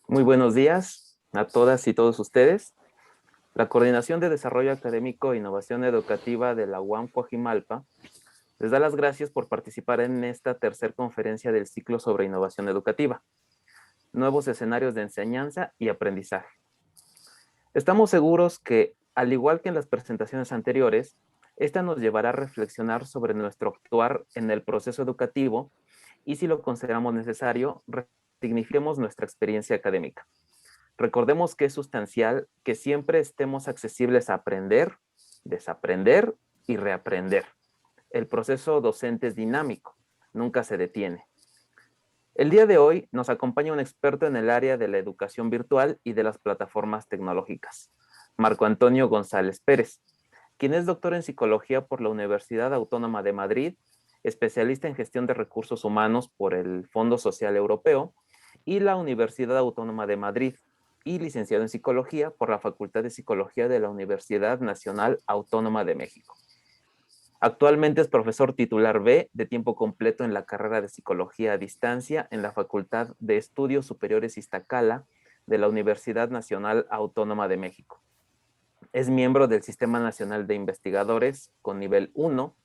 Muy buenos días a todas y todos ustedes. La Coordinación de Desarrollo Académico e Innovación Educativa de la UAM Coajimalpa les da las gracias por participar en esta tercera conferencia del ciclo sobre innovación educativa, nuevos escenarios de enseñanza y aprendizaje. Estamos seguros que, al igual que en las presentaciones anteriores, esta nos llevará a reflexionar sobre nuestro actuar en el proceso educativo y, si lo consideramos necesario, resignifiquemos nuestra experiencia académica. Recordemos que es sustancial que siempre estemos accesibles a aprender, desaprender y reaprender. El proceso docente es dinámico, nunca se detiene. El día de hoy nos acompaña un experto en el área de la educación virtual y de las plataformas tecnológicas, Marco Antonio González Pérez, quien es doctor en psicología por la Universidad Autónoma de Madrid, especialista en gestión de recursos humanos por el Fondo Social Europeo y la Universidad Autónoma de Madrid, y licenciado en psicología por la Facultad de Psicología de la Universidad Nacional Autónoma de México. Actualmente es profesor titular B de tiempo completo en la carrera de Psicología a Distancia en la Facultad de Estudios Superiores Iztacala de la Universidad Nacional Autónoma de México. Es miembro del Sistema Nacional de Investigadores con nivel 1.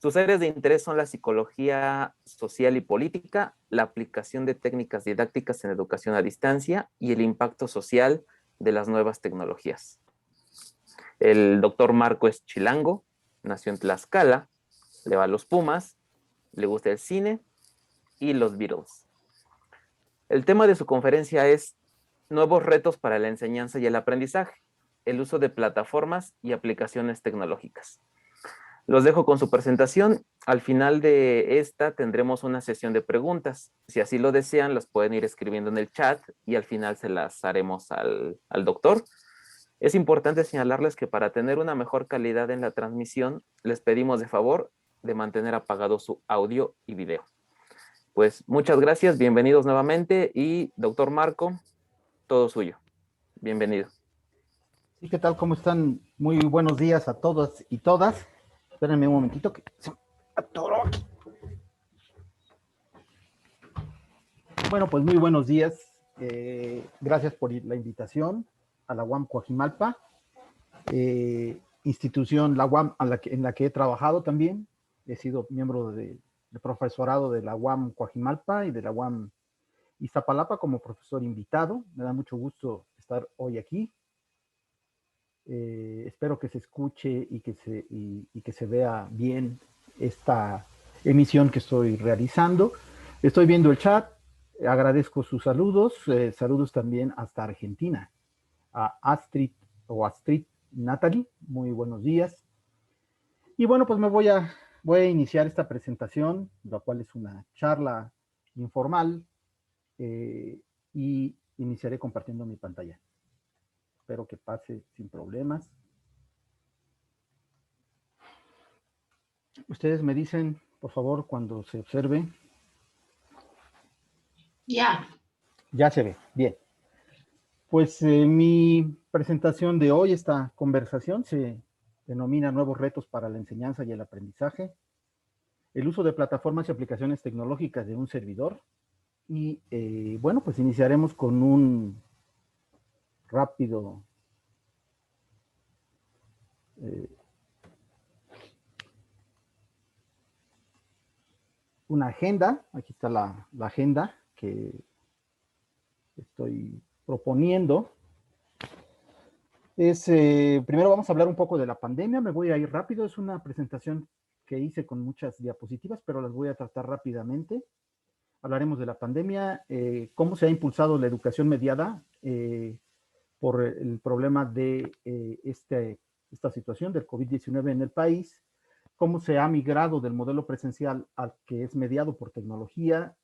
Sus áreas de interés son la psicología social y política, la aplicación de técnicas didácticas en educación a distancia y el impacto social de las nuevas tecnologías. El doctor Marco es chilango, nació en Tlaxcala, le va a los Pumas, le gusta el cine y los Beatles. El tema de su conferencia es nuevos retos para la enseñanza y el aprendizaje, el uso de plataformas y aplicaciones tecnológicas. Los dejo con su presentación. Al final de esta tendremos una sesión de preguntas. Si así lo desean, las pueden ir escribiendo en el chat y al final se las haremos al doctor. Es importante señalarles que para tener una mejor calidad en la transmisión, les pedimos de favor de mantener apagado su audio y video. Pues muchas gracias, bienvenidos nuevamente y doctor Marco, todo suyo. Bienvenido. Sí, ¿qué tal? ¿Cómo están? Muy buenos días a todos y todas. Espérenme un momentito que se atoró aquí. Bueno, pues muy buenos días. Gracias por la invitación a la UAM Coajimalpa, institución, la UAM en la que he trabajado también. He sido miembro de profesorado de la UAM Coajimalpa y de la UAM Iztapalapa como profesor invitado. Me da mucho gusto estar hoy aquí. Espero que se escuche y que se vea bien esta emisión que estoy realizando. Estoy viendo el chat, agradezco sus saludos, saludos también hasta Argentina, a Astrid Natalie, muy buenos días. Y bueno, pues voy a iniciar esta presentación, la cual es una charla informal, y iniciaré compartiendo mi pantalla. Espero que pase sin problemas. Ustedes me dicen, por favor, cuando se observe. Ya. Ya se ve, bien. Pues mi presentación de hoy, esta conversación, se denomina Nuevos retos para la enseñanza y el aprendizaje, el uso de plataformas y aplicaciones tecnológicas de un servidor. Y bueno, pues iniciaremos con un rápido una agenda. Aquí está la agenda que estoy proponiendo. Primero vamos a hablar un poco de la pandemia. Me voy a ir rápido. Es una presentación que hice con muchas diapositivas, pero las voy a tratar rápidamente. Hablaremos de la pandemia, cómo se ha impulsado la educación mediada por el problema de esta situación del COVID-19 en el país, cómo se ha migrado del modelo presencial al que es mediado por tecnología.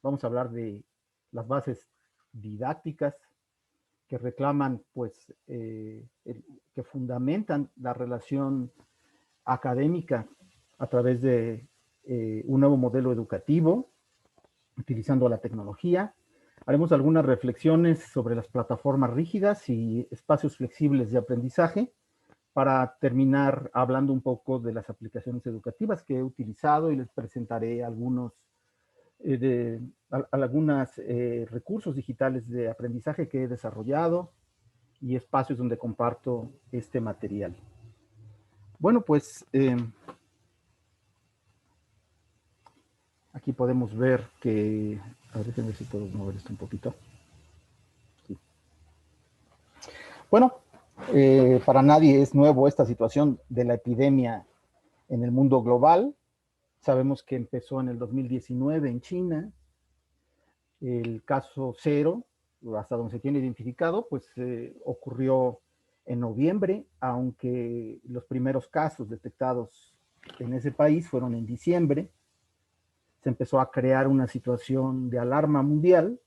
Vamos a hablar de las bases didácticas que reclaman, pues, que fundamentan la relación académica a través de un nuevo modelo educativo, utilizando la tecnología. Haremos algunas reflexiones sobre las plataformas rígidas y espacios flexibles de aprendizaje, para terminar hablando un poco de las aplicaciones educativas que he utilizado, y les presentaré algunos algunos recursos digitales de aprendizaje que he desarrollado y espacios donde comparto este material. Bueno, pues aquí podemos ver que, a ver, déjenme ver si puedo mover esto un poquito. Sí. Bueno, para nadie es nuevo esta situación de la epidemia en el mundo global. Sabemos que empezó en el 2019 en China. El caso cero, hasta donde se tiene identificado, pues ocurrió en noviembre, aunque los primeros casos detectados en ese país fueron en diciembre. Se empezó a crear una situación de alarma mundial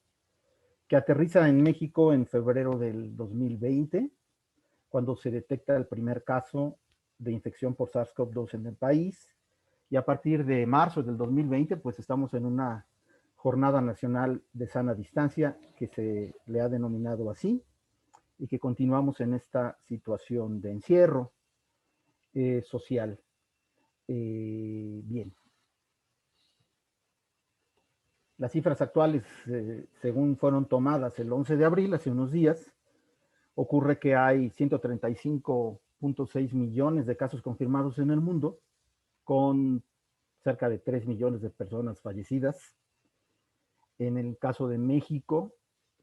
que aterriza en México en febrero del 2020, cuando se detecta el primer caso de infección por SARS-CoV-2 en el país. Y a partir de marzo del 2020, pues estamos en una Jornada Nacional de Sana Distancia, que se le ha denominado así, y que continuamos en esta situación de encierro social. Bien. Las cifras actuales, según fueron tomadas el 11 de abril, hace unos días, ocurre que hay 135.6 millones de casos confirmados en el mundo, con cerca de 3 millones de personas fallecidas. En el caso de México,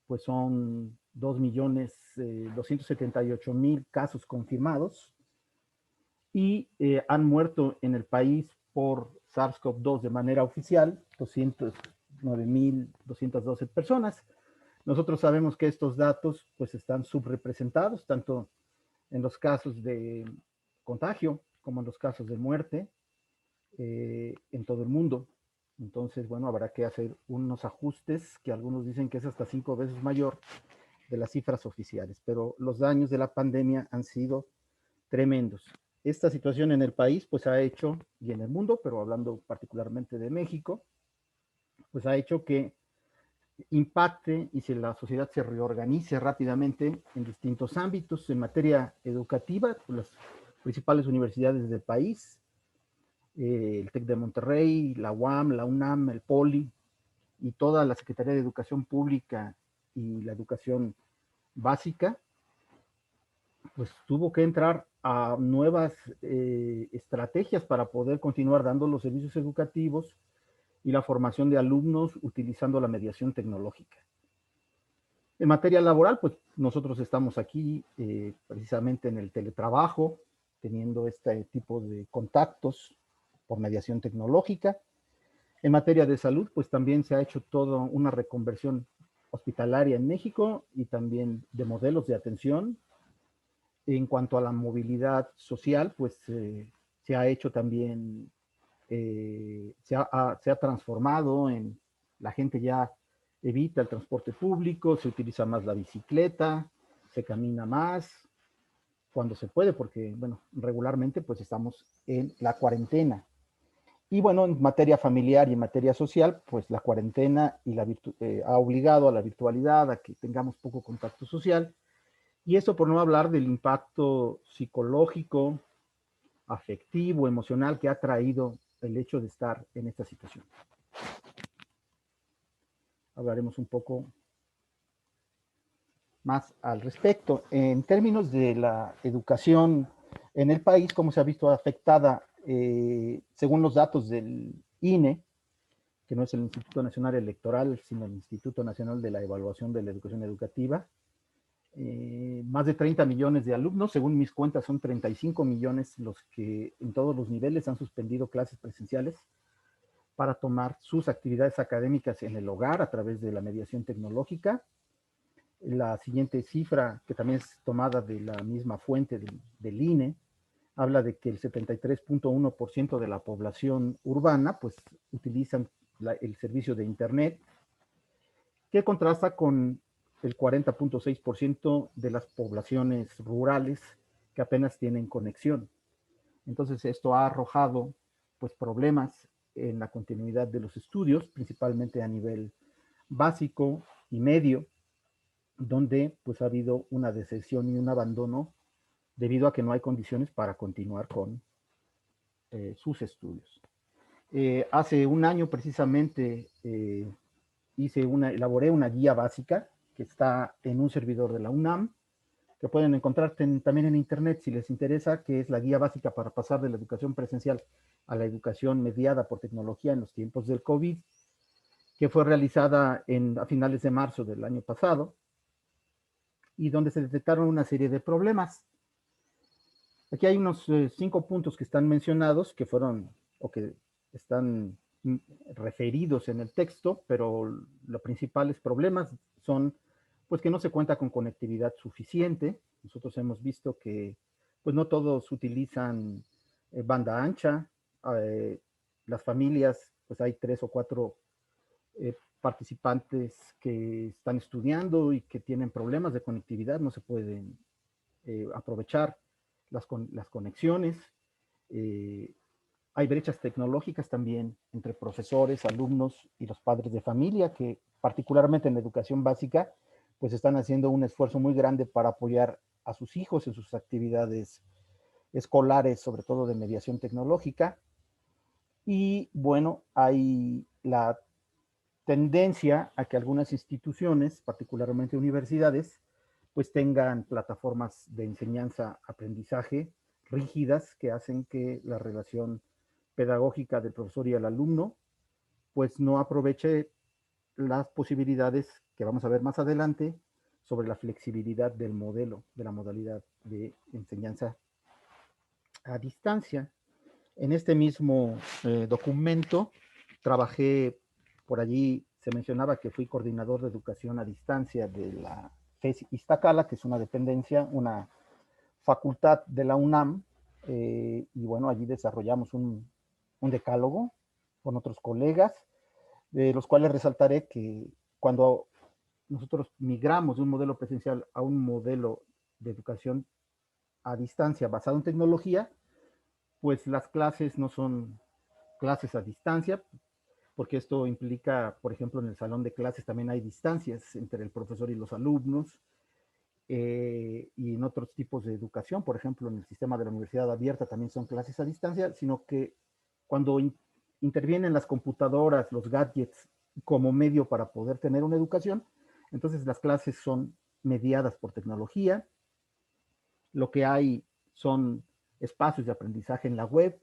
pues son 2.278.000 casos confirmados y han muerto en el país por SARS-CoV-2 de manera oficial 209.212 personas. Nosotros sabemos que estos datos pues están subrepresentados tanto en los casos de contagio como en los casos de muerte en todo el mundo. Entonces, bueno, habrá que hacer unos ajustes que algunos dicen que es hasta 5 veces mayor de las cifras oficiales, pero los daños de la pandemia han sido tremendos. Esta situación en el país, pues ha hecho, y en el mundo, pero hablando particularmente de México, pues ha hecho que impacte y si la sociedad se reorganice rápidamente en distintos ámbitos. En materia educativa, pues las principales universidades del país, el TEC de Monterrey, la UAM, la UNAM, el POLI y toda la Secretaría de Educación Pública y la educación básica, pues tuvo que entrar a nuevas estrategias para poder continuar dando los servicios educativos y la formación de alumnos utilizando la mediación tecnológica. En materia laboral, pues nosotros estamos aquí precisamente en el teletrabajo, teniendo este tipo de contactos por mediación tecnológica. En materia de salud, pues también se ha hecho toda una reconversión hospitalaria en México y también de modelos de atención. En cuanto a la movilidad social, pues se ha hecho también, se ha transformado en la gente ya evita el transporte público, se utiliza más la bicicleta, se camina más cuando se puede, porque, bueno, regularmente pues estamos en la cuarentena. Y bueno, en materia familiar y en materia social, pues la cuarentena y ha obligado a la virtualidad, a que tengamos poco contacto social. Y eso por no hablar del impacto psicológico, afectivo, emocional que ha traído el hecho de estar en esta situación. Hablaremos un poco más al respecto. En términos de la educación en el país, cómo se ha visto afectada, según los datos del INE, que no es el Instituto Nacional Electoral, sino el Instituto Nacional de la Evaluación de la Educación Educativa, más de 30 millones de alumnos, según mis cuentas son 35 millones los que en todos los niveles han suspendido clases presenciales para tomar sus actividades académicas en el hogar a través de la mediación tecnológica. La siguiente cifra, que también es tomada de la misma fuente del INE, habla de que el 73.1% de la población urbana pues utilizan el servicio de Internet, que contrasta con el 40.6% de las poblaciones rurales que apenas tienen conexión. Entonces esto ha arrojado pues problemas en la continuidad de los estudios, principalmente a nivel básico y medio, donde pues ha habido una deserción y un abandono debido a que no hay condiciones para continuar con sus estudios. Hace un año precisamente elaboré una guía básica que está en un servidor de la UNAM, que pueden encontrar también en internet si les interesa, que es la guía básica para pasar de la educación presencial a la educación mediada por tecnología en los tiempos del COVID, que fue realizada a finales de marzo del año pasado y donde se detectaron una serie de problemas. Aquí hay unos 5 puntos que están mencionados, que fueron o que están referidos en el texto, pero los principales problemas son pues que no se cuenta con conectividad suficiente. Nosotros hemos visto que pues no todos utilizan banda ancha. eh, las familias, pues hay 3 o 4 participantes que están estudiando y que tienen problemas de conectividad, no se pueden aprovechar las conexiones. Eh, Hay brechas tecnológicas también entre profesores, alumnos y los padres de familia que particularmente en la educación básica pues están haciendo un esfuerzo muy grande para apoyar a sus hijos en sus actividades escolares, sobre todo de mediación tecnológica. Y bueno, hay la tendencia a que algunas instituciones, particularmente universidades, pues tengan plataformas de enseñanza-aprendizaje rígidas que hacen que la relación pedagógica del profesor y el alumno pues no aproveche las posibilidades que vamos a ver más adelante sobre la flexibilidad del modelo, de la modalidad de enseñanza a distancia. En este mismo documento trabajé, por allí se mencionaba que fui coordinador de educación a distancia de la FES Iztacala, que es una dependencia, una facultad de la UNAM, y bueno, allí desarrollamos un decálogo con otros colegas, de los cuales resaltaré que cuando nosotros migramos de un modelo presencial a un modelo de educación a distancia basado en tecnología, pues las clases no son clases a distancia, porque esto implica, por ejemplo, en el salón de clases también hay distancias entre el profesor y los alumnos, y en otros tipos de educación, por ejemplo, en el sistema de la universidad abierta también son clases a distancia, sino que cuando intervienen las computadoras, los gadgets como medio para poder tener una educación, entonces las clases son mediadas por tecnología. Lo que hay son espacios de aprendizaje en la web.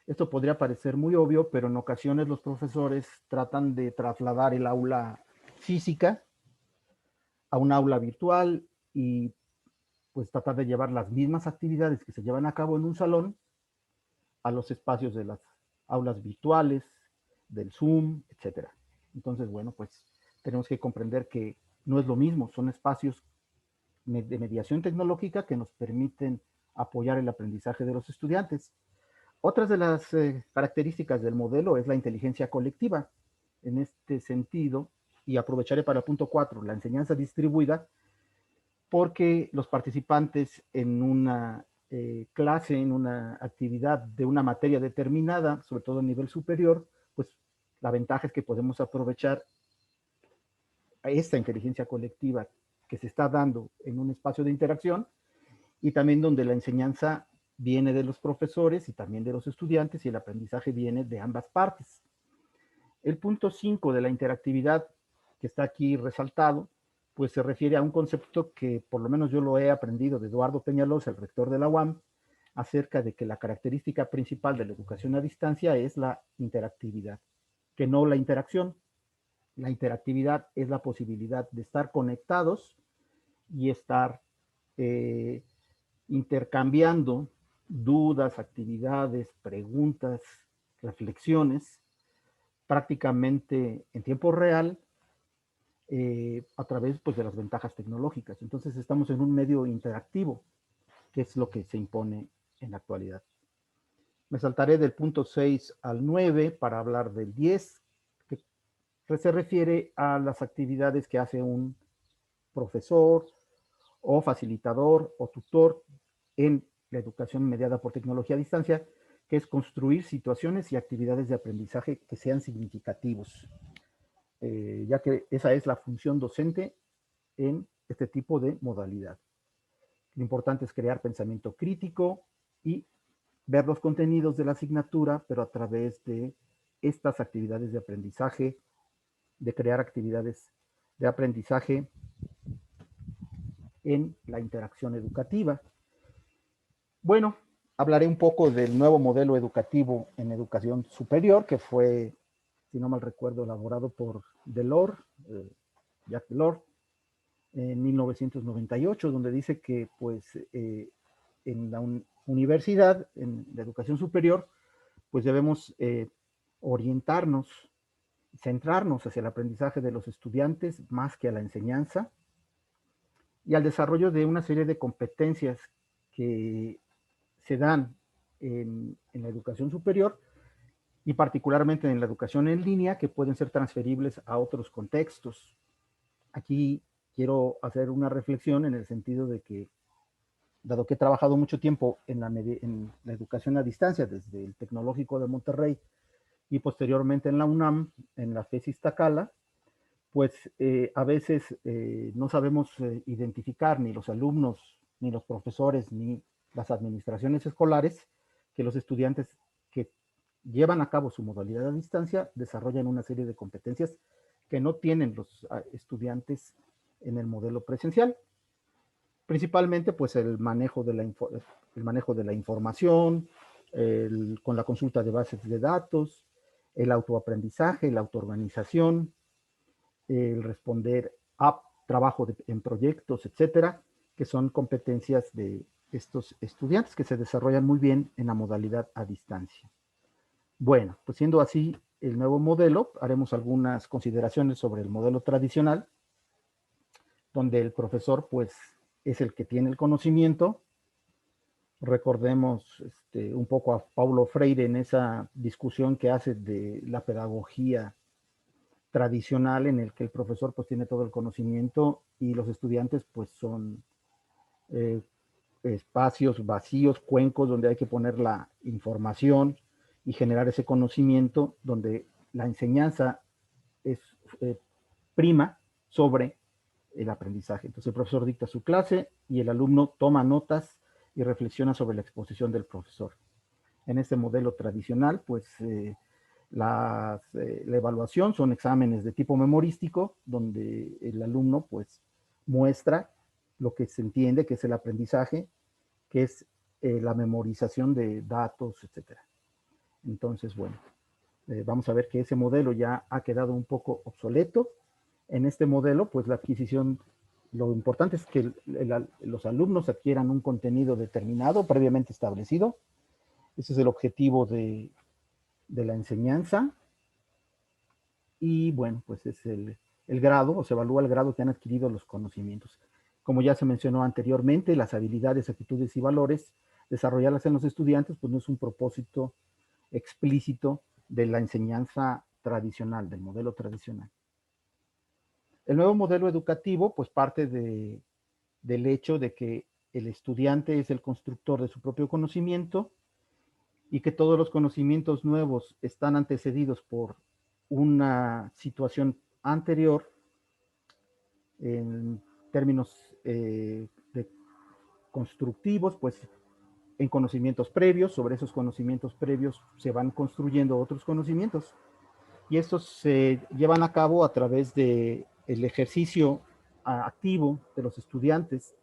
Esto podría parecer muy obvio, pero en ocasiones los profesores tratan de trasladar el aula física a un aula virtual y pues tratar de llevar las mismas actividades que se llevan a cabo en un salón a los espacios de las aulas virtuales, del Zoom, etcétera. Entonces, bueno, pues tenemos que comprender que no es lo mismo, son espacios de mediación tecnológica que nos permiten apoyar el aprendizaje de los estudiantes. Otras de las características del modelo es la inteligencia colectiva. En este sentido, y aprovecharé para el punto 4, la enseñanza distribuida, porque los participantes en una clase, en una actividad de una materia determinada, sobre todo a nivel superior, pues la ventaja es que podemos aprovechar esta inteligencia colectiva que se está dando en un espacio de interacción y también donde la enseñanza viene de los profesores y también de los estudiantes y el aprendizaje viene de ambas partes. El punto 5 de la interactividad que está aquí resaltado, pues se refiere a un concepto que por lo menos yo lo he aprendido de Eduardo Peñalosa, el rector de la UAM, acerca de que la característica principal de la educación a distancia es la interactividad, que no la interacción. La interactividad es la posibilidad de estar conectados y estar eh, intercambiando dudas, actividades, preguntas, reflexiones, prácticamente en tiempo real, a través pues, de las ventajas tecnológicas. Entonces estamos en un medio interactivo, que es lo que se impone en la actualidad. Me saltaré del punto 6 al 9 para hablar del 10, que se refiere a las actividades que hace un profesor o facilitador o tutor en la educación mediada por tecnología a distancia, que es construir situaciones y actividades de aprendizaje que sean significativos, ya que esa es la función docente en este tipo de modalidad. Lo importante es crear pensamiento crítico y ver los contenidos de la asignatura, pero a través de estas actividades de aprendizaje, de crear actividades de aprendizaje en la interacción educativa. Bueno, hablaré un poco del nuevo modelo educativo en educación superior, que fue, si no mal recuerdo, elaborado por Delors, Jacques Delors, en 1998, donde dice que pues en la universidad, en la educación superior, pues debemos orientarnos, centrarnos hacia el aprendizaje de los estudiantes más que a la enseñanza y al desarrollo de una serie de competencias que se dan en la educación superior y particularmente en la educación en línea que pueden ser transferibles a otros contextos. Aquí quiero hacer una reflexión en el sentido de que, dado que he trabajado mucho tiempo en la educación a distancia desde el Tecnológico de Monterrey y posteriormente en la UNAM, en la FES Iztacala, pues a veces no sabemos identificar ni los alumnos, ni los profesores, ni las administraciones escolares, que los estudiantes que llevan a cabo su modalidad a distancia desarrollan una serie de competencias que no tienen los estudiantes en el modelo presencial. Principalmente, pues el manejo de la información, con la consulta de bases de datos, el autoaprendizaje, la autoorganización, el responder a trabajo en proyectos, etcétera, que son competencias de estos estudiantes que se desarrollan muy bien en la modalidad a distancia. Bueno, pues siendo así el nuevo modelo, haremos algunas consideraciones sobre el modelo tradicional, donde el profesor pues es el que tiene el conocimiento. Recordemos un poco a Paulo Freire en esa discusión que hace de la pedagogía tradicional, en el que el profesor pues tiene todo el conocimiento y los estudiantes pues son eh, espacios vacíos, cuencos donde hay que poner la información y generar ese conocimiento, donde la enseñanza es prima sobre el aprendizaje. Entonces el profesor dicta su clase y el alumno toma notas y reflexiona sobre la exposición del profesor. En este modelo tradicional, pues la evaluación son exámenes de tipo memorístico, donde el alumno pues muestra lo que se entiende que es el aprendizaje, que es la memorización de datos, etcétera. Entonces, bueno, vamos a ver que ese modelo ya ha quedado un poco obsoleto. En este modelo, pues la adquisición, lo importante es que los alumnos adquieran un contenido determinado, previamente establecido. Ese es el objetivo de la enseñanza. Y bueno, pues es el grado, o se evalúa el grado que han adquirido los conocimientos. Como ya se mencionó anteriormente, las habilidades, actitudes y valores, desarrollarlas en los estudiantes, pues no es un propósito explícito de la enseñanza tradicional, del modelo tradicional. El nuevo modelo educativo, pues parte del hecho de que el estudiante es el constructor de su propio conocimiento y que todos los conocimientos nuevos están antecedidos por una situación anterior en términos de constructivos, pues en conocimientos previos, sobre esos conocimientos previos se van construyendo otros conocimientos y estos se llevan a cabo a través de el ejercicio activo de los estudiantes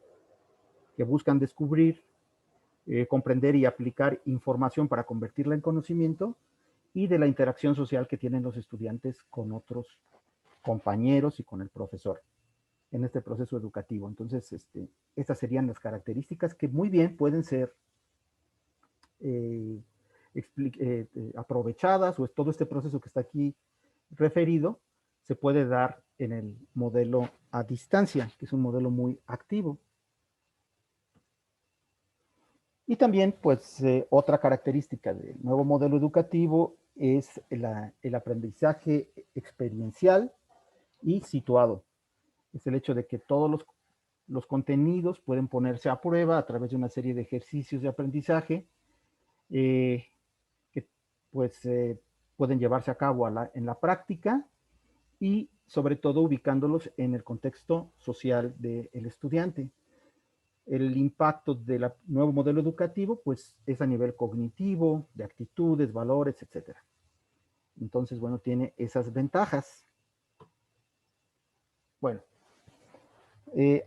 que buscan descubrir, comprender y aplicar información para convertirla en conocimiento y de la interacción social que tienen los estudiantes con otros compañeros y con el profesor en este proceso educativo. Entonces, estas serían las características que muy bien pueden ser eh, aprovechadas, o es todo este proceso que está aquí referido se puede dar en el modelo a distancia, que es un modelo muy activo. Y también, pues, otra característica del nuevo modelo educativo es el aprendizaje experiencial y situado. Es el hecho de que todos los contenidos pueden ponerse a prueba a través de una serie de ejercicios de aprendizaje que pues pueden llevarse a cabo en la práctica y sobre todo ubicándolos en el contexto social del estudiante. El impacto del nuevo modelo educativo pues es a nivel cognitivo, de actitudes, valores, etcétera. Entonces, bueno, tiene esas ventajas. Bueno,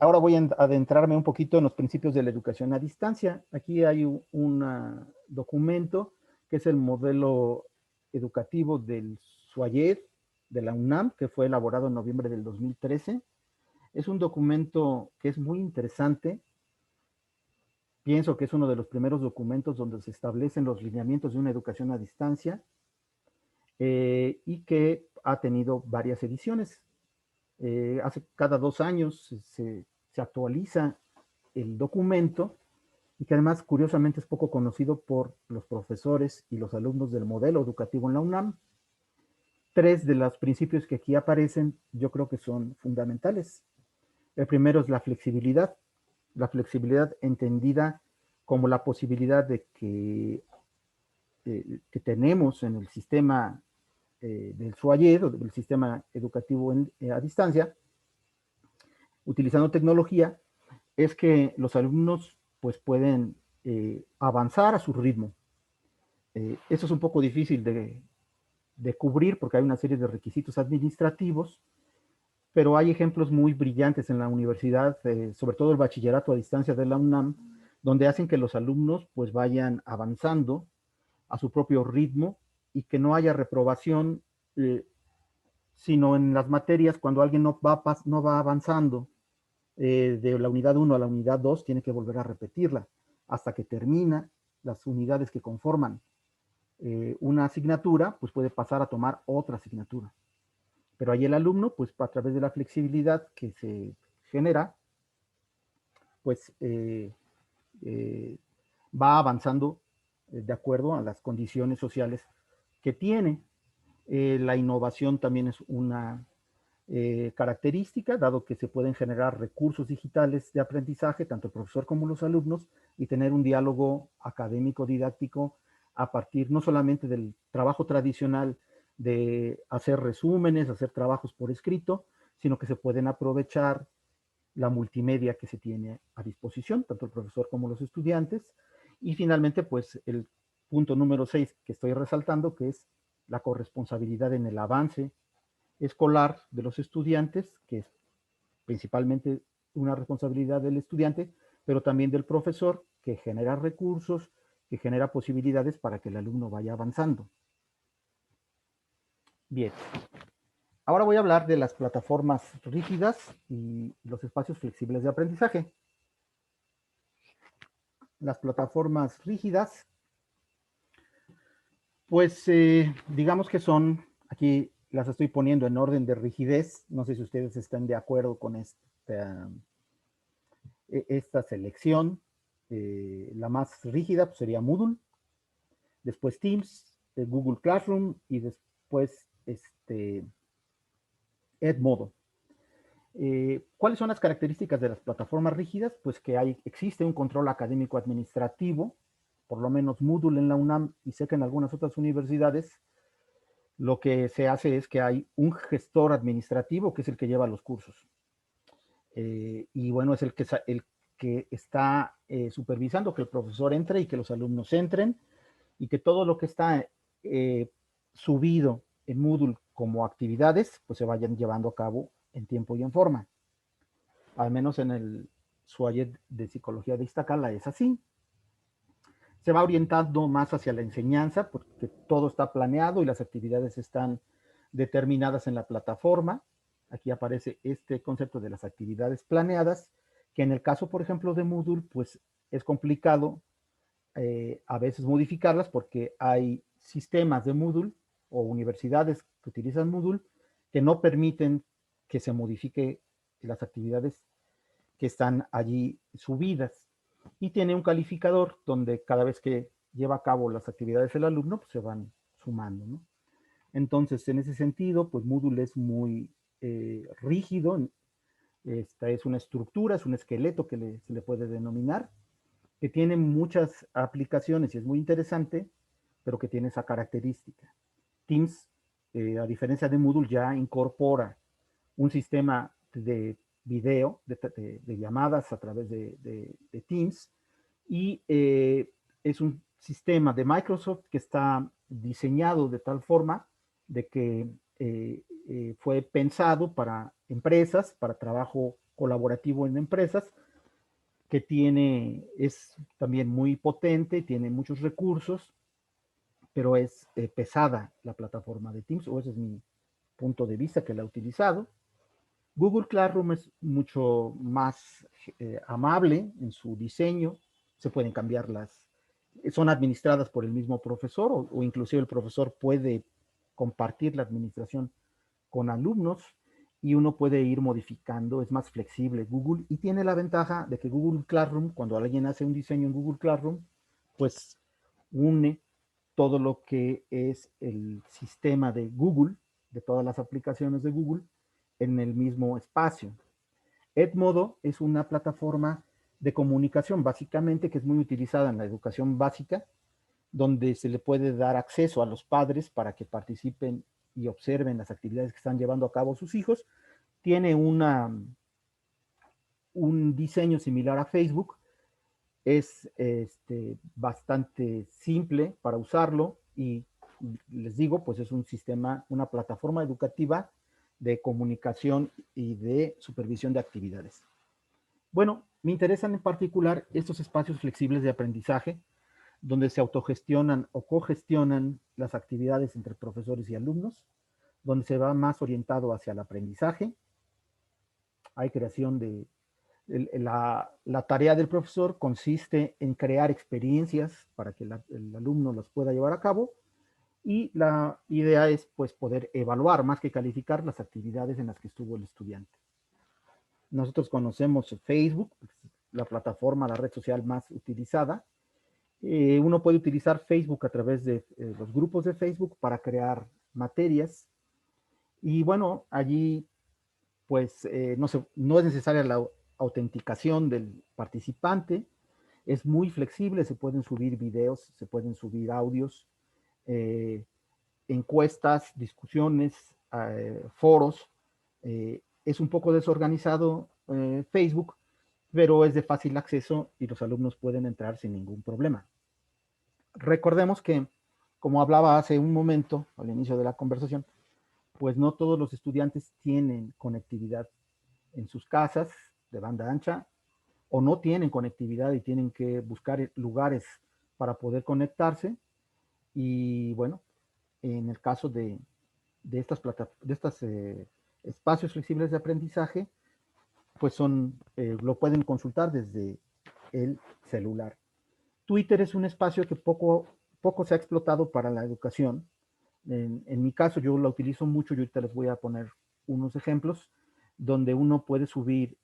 ahora voy a adentrarme un poquito en los principios de la educación a distancia. Aquí hay un documento que es el modelo educativo del SUAYED de la UNAM, que fue elaborado en noviembre del 2013. Es un documento que es muy interesante. Pienso que es uno de los primeros documentos donde se establecen los lineamientos de una educación a distancia y que ha tenido varias ediciones. Hace cada 2 años se actualiza el documento y que además curiosamente es poco conocido por los profesores y los alumnos del modelo educativo en la UNAM. Tres de los principios que aquí aparecen yo creo que son fundamentales. El primero es la flexibilidad entendida como la posibilidad de que tenemos en el sistema del SUAYED o del sistema educativo a distancia, utilizando tecnología, es que los alumnos pues pueden avanzar a su ritmo. Eso es un poco difícil de cubrir porque hay una serie de requisitos administrativos, pero hay ejemplos muy brillantes en la universidad, sobre todo el bachillerato a distancia de la UNAM, donde hacen que los alumnos pues vayan avanzando a su propio ritmo y que no haya reprobación, sino en las materias cuando alguien no va avanzando de la unidad 1 a la unidad 2 tiene que volver a repetirla hasta que termina las unidades que conforman una asignatura, pues puede pasar a tomar otra asignatura. Pero ahí el alumno, pues a través de la flexibilidad que se genera, pues eh, va avanzando de acuerdo a las condiciones sociales que tiene. La innovación también es una característica, dado que se pueden generar recursos digitales de aprendizaje, tanto el profesor como los alumnos, y tener un diálogo académico didáctico a partir no solamente del trabajo tradicional de hacer resúmenes, hacer trabajos por escrito, sino que se pueden aprovechar la multimedia que se tiene a disposición, tanto el profesor como los estudiantes. Y finalmente, pues el punto número 6 que estoy resaltando, que es la corresponsabilidad en el avance escolar de los estudiantes, que es principalmente una responsabilidad del estudiante, pero también del profesor, que genera recursos, que genera posibilidades para que el alumno vaya avanzando. Bien, ahora voy a hablar de las plataformas rígidas y los espacios flexibles de aprendizaje. Las plataformas rígidas, pues digamos que son, aquí las estoy poniendo en orden de rigidez, no sé si ustedes están de acuerdo con esta selección. La más rígida pues, sería Moodle, después Teams, Google Classroom y después Edmodo. ¿Cuáles son las características de las plataformas rígidas? Pues que existe un control académico administrativo, por lo menos Moodle en la UNAM y sé que en algunas otras universidades lo que se hace es que hay un gestor administrativo que es el que lleva los cursos. Y bueno, es el que está supervisando que el profesor entre y que los alumnos entren y que todo lo que está subido en Moodle como actividades, pues se vayan llevando a cabo en tiempo y en forma. Al menos en el SUAYED de Psicología de Iztacala es así. Se va orientando más hacia la enseñanza porque todo está planeado y las actividades están determinadas en la plataforma. Aquí aparece este concepto de las actividades planeadas, que en el caso, por ejemplo, de Moodle, pues es complicado a veces modificarlas porque hay sistemas de Moodle o universidades que utilizan Moodle que no permiten que se modifique las actividades que están allí subidas. Y tiene un calificador donde cada vez que lleva a cabo las actividades el alumno, pues se van sumando, ¿no? Entonces, en ese sentido, pues Moodle es muy rígido. Esta es una estructura, es un esqueleto que se le puede denominar, que tiene muchas aplicaciones y es muy interesante, pero que tiene esa característica. Teams, a diferencia de Moodle, ya incorpora un sistema de video, de llamadas a través de Teams, y es un sistema de Microsoft que está diseñado de tal forma de que fue pensado para empresas, para trabajo colaborativo en empresas, que es también muy potente, tiene muchos recursos, pero es pesada la plataforma de Teams, o ese es mi punto de vista que la he utilizado. Google Classroom es mucho más amable en su diseño, se pueden cambiar son administradas por el mismo profesor o inclusive el profesor puede compartir la administración con alumnos y uno puede ir modificando, es más flexible Google y tiene la ventaja de que Google Classroom, cuando alguien hace un diseño en Google Classroom, pues une todo lo que es el sistema de Google, de todas las aplicaciones de Google, en el mismo espacio. Edmodo es una plataforma de comunicación, básicamente, que es muy utilizada en la educación básica, donde se le puede dar acceso a los padres para que participen y observen las actividades que están llevando a cabo sus hijos. Tiene un diseño similar a Facebook, es bastante simple para usarlo y les digo, pues es un sistema, una plataforma educativa de comunicación y de supervisión de actividades. Bueno, me interesan en particular estos espacios flexibles de aprendizaje, donde se autogestionan o cogestionan las actividades entre profesores y alumnos, donde se va más orientado hacia el aprendizaje. Hay creación de... La tarea del profesor consiste en crear experiencias para que el alumno las pueda llevar a cabo y la idea es pues poder evaluar más que calificar las actividades en las que estuvo el estudiante. Nosotros conocemos Facebook, la plataforma, la red social más utilizada. Uno puede utilizar Facebook a través de los grupos de Facebook para crear materias. Y bueno, allí pues no es necesaria la autenticación del participante. Es muy flexible, se pueden subir videos, se pueden subir audios, encuestas, discusiones, foros. Es un poco desorganizado Facebook, pero es de fácil acceso y los alumnos pueden entrar sin ningún problema. Recordemos que, como hablaba hace un momento, al inicio de la conversación, pues no todos los estudiantes tienen conectividad en sus casas de banda ancha o no tienen conectividad y tienen que buscar lugares para poder conectarse. Y bueno, en el caso de estas espacios flexibles de aprendizaje, pues lo pueden consultar desde el celular. Twitter es un espacio que poco se ha explotado para la educación. En mi caso, yo la utilizo mucho, yo ahorita les voy a poner unos ejemplos, donde uno puede subir.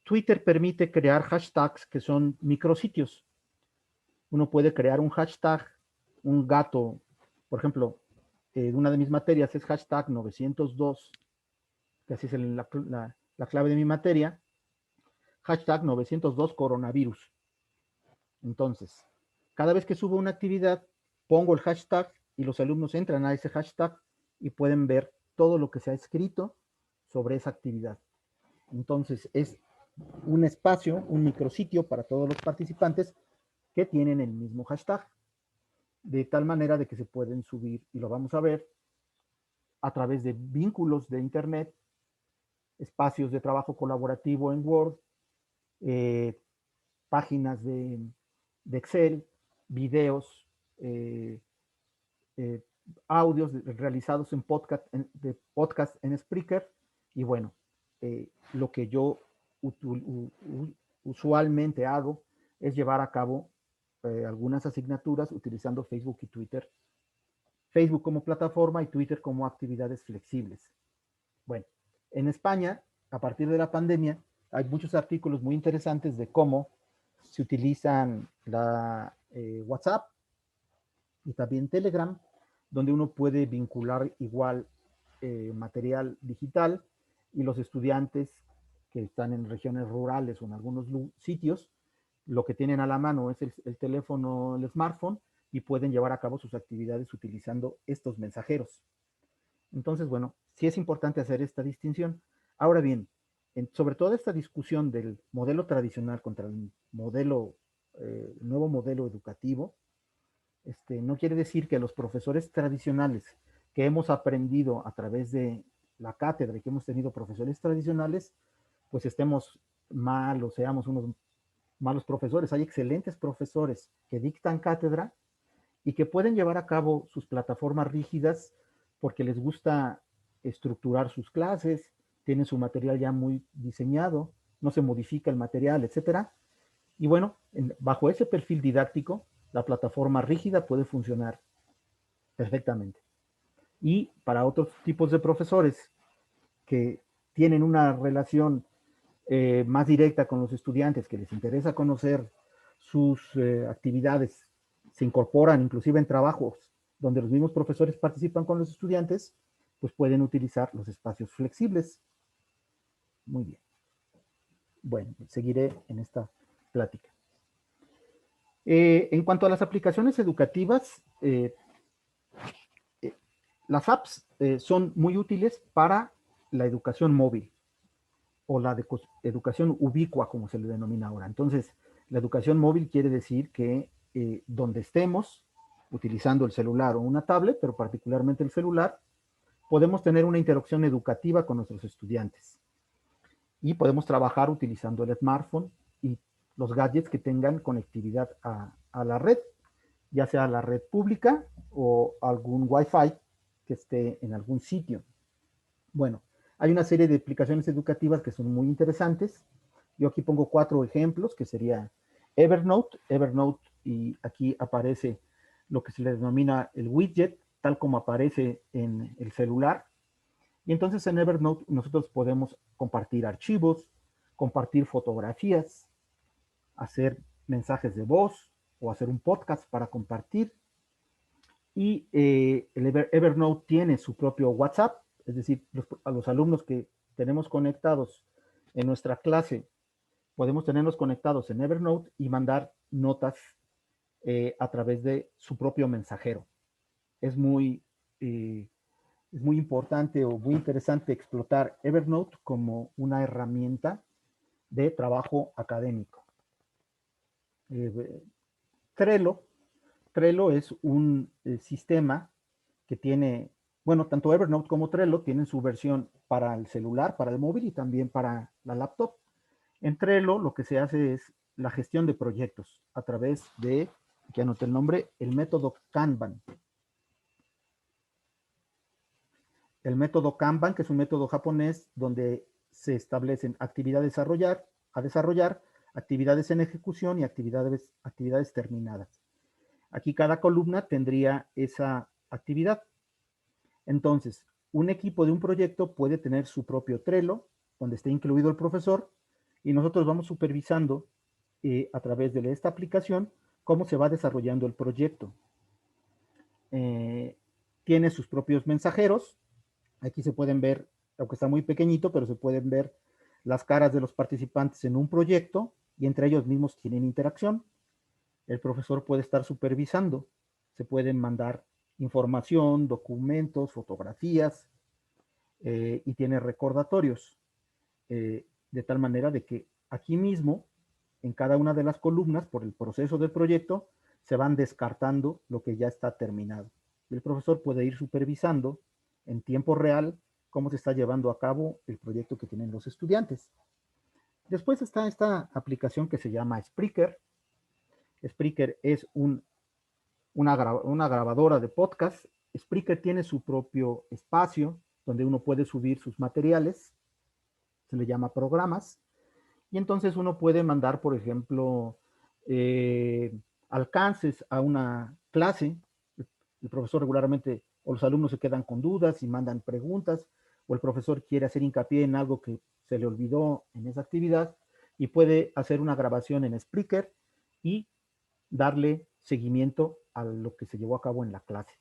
Twitter permite crear hashtags que son micrositios. Uno puede crear un hashtag, un gato, por ejemplo, una de mis materias es hashtag 902, que así es la clave de mi materia, hashtag 902 coronavirus. Entonces, cada vez que subo una actividad, pongo el hashtag y los alumnos entran a ese hashtag y pueden ver todo lo que se ha escrito sobre esa actividad. Entonces, es un espacio, un micrositio para todos los participantes que tienen el mismo hashtag, de tal manera de que se pueden subir, y lo vamos a ver, a través de vínculos de Internet, espacios de trabajo colaborativo en Word, páginas de Excel, videos, eh, audios realizados en podcast en Spreaker, y bueno, lo que yo usualmente hago es llevar a cabo algunas asignaturas utilizando Facebook y Twitter. Facebook como plataforma y Twitter como actividades flexibles. Bueno, en España, a partir de la pandemia, hay muchos artículos muy interesantes de cómo se utilizan la WhatsApp y también Telegram, donde uno puede vincular igual material digital y los estudiantes que están en regiones rurales o en algunos sitios, lo que tienen a la mano es el teléfono, el smartphone, y pueden llevar a cabo sus actividades utilizando estos mensajeros. Entonces, bueno, sí es importante hacer esta distinción. Ahora bien, sobre toda esta discusión del modelo tradicional contra el nuevo modelo educativo, No quiere decir que los profesores tradicionales que hemos aprendido a través de la cátedra y que hemos tenido profesores tradicionales, pues estemos mal o seamos unos malos profesores. Hay excelentes profesores que dictan cátedra y que pueden llevar a cabo sus plataformas rígidas porque les gusta estructurar sus clases, tienen su material ya muy diseñado, no se modifica el material, etcétera. Y bueno, bajo ese perfil didáctico, la plataforma rígida puede funcionar perfectamente. Y para otros tipos de profesores que tienen una relación más directa con los estudiantes, que les interesa conocer sus actividades, se incorporan inclusive en trabajos donde los mismos profesores participan con los estudiantes, pues pueden utilizar los espacios flexibles. Muy bien. Bueno, seguiré en esta plática. En cuanto a las aplicaciones educativas, las apps son muy útiles para la educación móvil o la educación ubicua, como se le denomina ahora. Entonces, la educación móvil quiere decir que donde estemos, utilizando el celular o una tablet, pero particularmente el celular, podemos tener una interacción educativa con nuestros estudiantes. Y podemos trabajar utilizando el smartphone y los gadgets que tengan conectividad a la red, ya sea la red pública o algún Wi-Fi que esté en algún sitio. Bueno, hay una serie de aplicaciones educativas que son muy interesantes. Yo aquí pongo 4 ejemplos, que sería Evernote, y aquí aparece lo que se le denomina el widget, tal como aparece en el celular. Y entonces en Evernote nosotros podemos compartir archivos, compartir fotografías, hacer mensajes de voz o hacer un podcast para compartir. Y el Evernote tiene su propio WhatsApp, es decir, a los alumnos que tenemos conectados en nuestra clase, podemos tenerlos conectados en Evernote y mandar notas a través de su propio mensajero. Es muy, eh, es muy importante o muy interesante explotar Evernote como una herramienta de trabajo académico. Eh, Trello, Trello es un sistema que tiene, bueno, tanto Evernote como Trello tienen su versión para el celular, para el móvil y también para la laptop. En Trello lo que se hace es la gestión de proyectos a través de, que anoté el nombre, el método Kanban. El método Kanban, que es un método japonés donde se establecen actividades a desarrollar, actividades en ejecución y actividades terminadas. Aquí cada columna tendría esa actividad. Entonces, un equipo de un proyecto puede tener su propio Trello, donde esté incluido el profesor, y nosotros vamos supervisando a través de esta aplicación cómo se va desarrollando el proyecto. Tiene sus propios mensajeros. Aquí se pueden ver, aunque está muy pequeñito, pero se pueden ver las caras de los participantes en un proyecto y entre ellos mismos tienen interacción. El profesor puede estar supervisando, se pueden mandar información, documentos, fotografías y tiene recordatorios, de tal manera de que aquí mismo, en cada una de las columnas, por el proceso del proyecto, se van descartando lo que ya está terminado. Y el profesor puede ir supervisando en tiempo real cómo se está llevando a cabo el proyecto que tienen los estudiantes. Después está esta aplicación que se llama Spreaker. Spreaker es una grabadora de podcast. Spreaker tiene su propio espacio donde uno puede subir sus materiales, se le llama programas, y entonces uno puede mandar, por ejemplo, alcances a una clase. El profesor regularmente o los alumnos se quedan con dudas y mandan preguntas, o el profesor quiere hacer hincapié en algo que se le olvidó en esa actividad y puede hacer una grabación en Spreaker y darle seguimiento a lo que se llevó a cabo en la clase.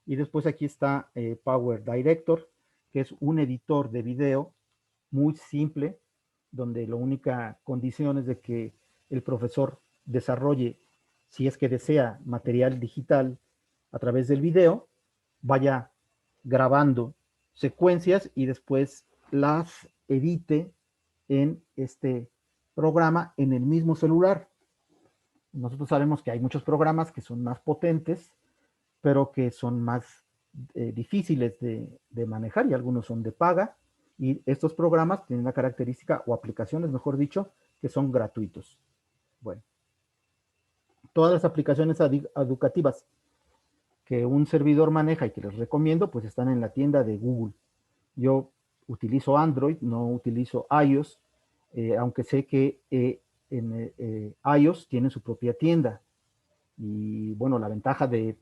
Y después aquí está Power Director, que es un editor de video muy simple, donde la única condición es de que el profesor desarrolle, si es que desea, material digital a través del video, vaya grabando secuencias y después las edite en este programa en el mismo celular. Nosotros sabemos que hay muchos programas que son más potentes, pero que son más difíciles de manejar y algunos son de paga. Y estos programas tienen la característica, o aplicaciones, mejor dicho, que son gratuitos. Bueno, todas las aplicaciones educativas que un servidor maneja y que les recomiendo, pues están en la tienda de Google. Yo utilizo Android, no utilizo iOS, aunque sé que iOS tiene su propia tienda. Y bueno, la ventaja de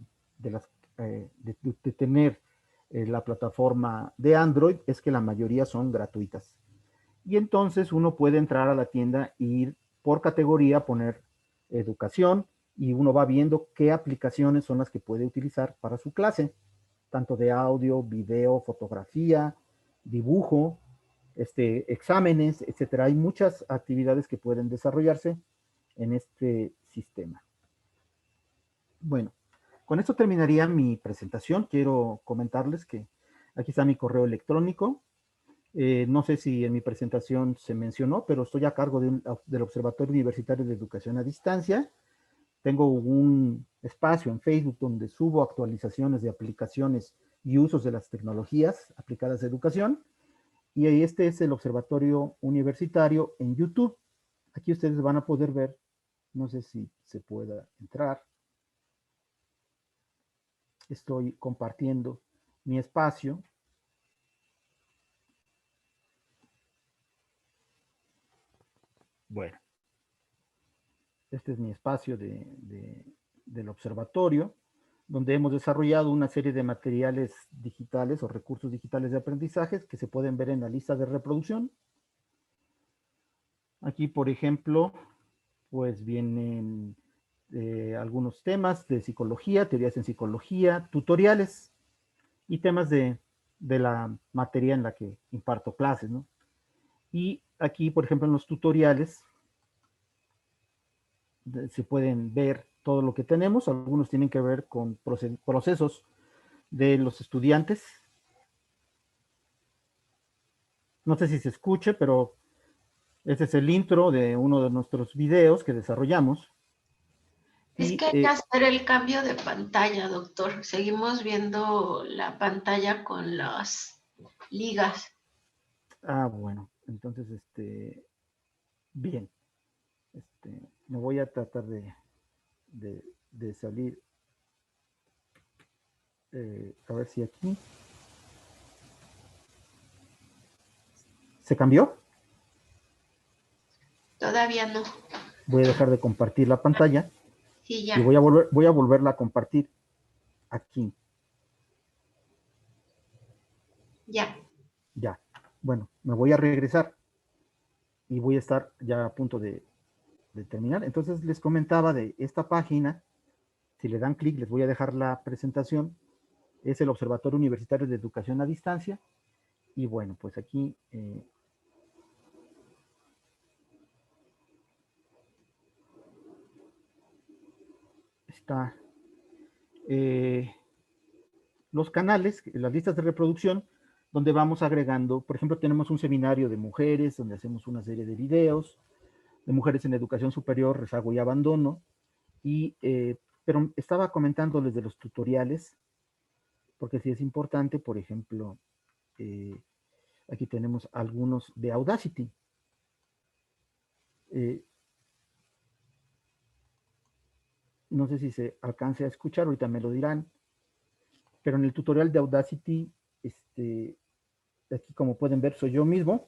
tener la plataforma de Android es que la mayoría son gratuitas. Y entonces uno puede entrar a la tienda e ir por categoría, poner educación, y uno va viendo qué aplicaciones son las que puede utilizar para su clase, tanto de audio, video, fotografía, dibujo, exámenes, etcétera. Hay muchas actividades que pueden desarrollarse en este sistema. Bueno, con esto terminaría mi presentación. Quiero comentarles que aquí está mi correo electrónico. No sé si en mi presentación se mencionó, pero estoy a cargo del Observatorio Universitario de Educación a Distancia. Tengo un espacio en Facebook donde subo actualizaciones de aplicaciones y usos de las tecnologías aplicadas a educación. Y este es el Observatorio Universitario en YouTube. Aquí ustedes van a poder ver, no sé si se pueda entrar. Estoy compartiendo mi espacio. Bueno, este es mi espacio del observatorio, donde hemos desarrollado una serie de materiales digitales o recursos digitales de aprendizaje que se pueden ver en la lista de reproducción. Aquí, por ejemplo, pues vienen algunos temas de psicología, teorías en psicología, tutoriales y temas de la materia en la que imparto clases, ¿no? Y aquí, por ejemplo, en los tutoriales se pueden ver todo lo que tenemos. Algunos tienen que ver con procesos de los estudiantes. No sé si se escuche, pero este es el intro de uno de nuestros videos que desarrollamos. Es Y, que hay que hacer el cambio de pantalla, doctor. Seguimos viendo la pantalla con las ligas. bueno, entonces, bien. Me voy a tratar de salir. A ver si aquí. ¿Se cambió? Todavía no. Voy a dejar de compartir la pantalla Sí, y ya. voy a volverla a compartir aquí. Ya. Ya. Bueno, me voy a regresar y voy a estar ya a punto de terminar. Entonces les comentaba de esta página. Si le dan clic, les voy a dejar la presentación. Es el Observatorio Universitario de Educación a Distancia. Y bueno, pues aquí está los canales, las listas de reproducción, donde vamos agregando, por ejemplo, tenemos un seminario de mujeres, donde hacemos una serie de videos, de mujeres en educación superior, rezago y abandono, pero estaba comentándoles de los tutoriales, porque sí es importante. Por ejemplo, eh, aquí tenemos algunos de Audacity. Eh, no sé si se alcance a escuchar, ahorita me lo dirán, pero en el tutorial de Audacity, aquí como pueden ver, soy yo mismo.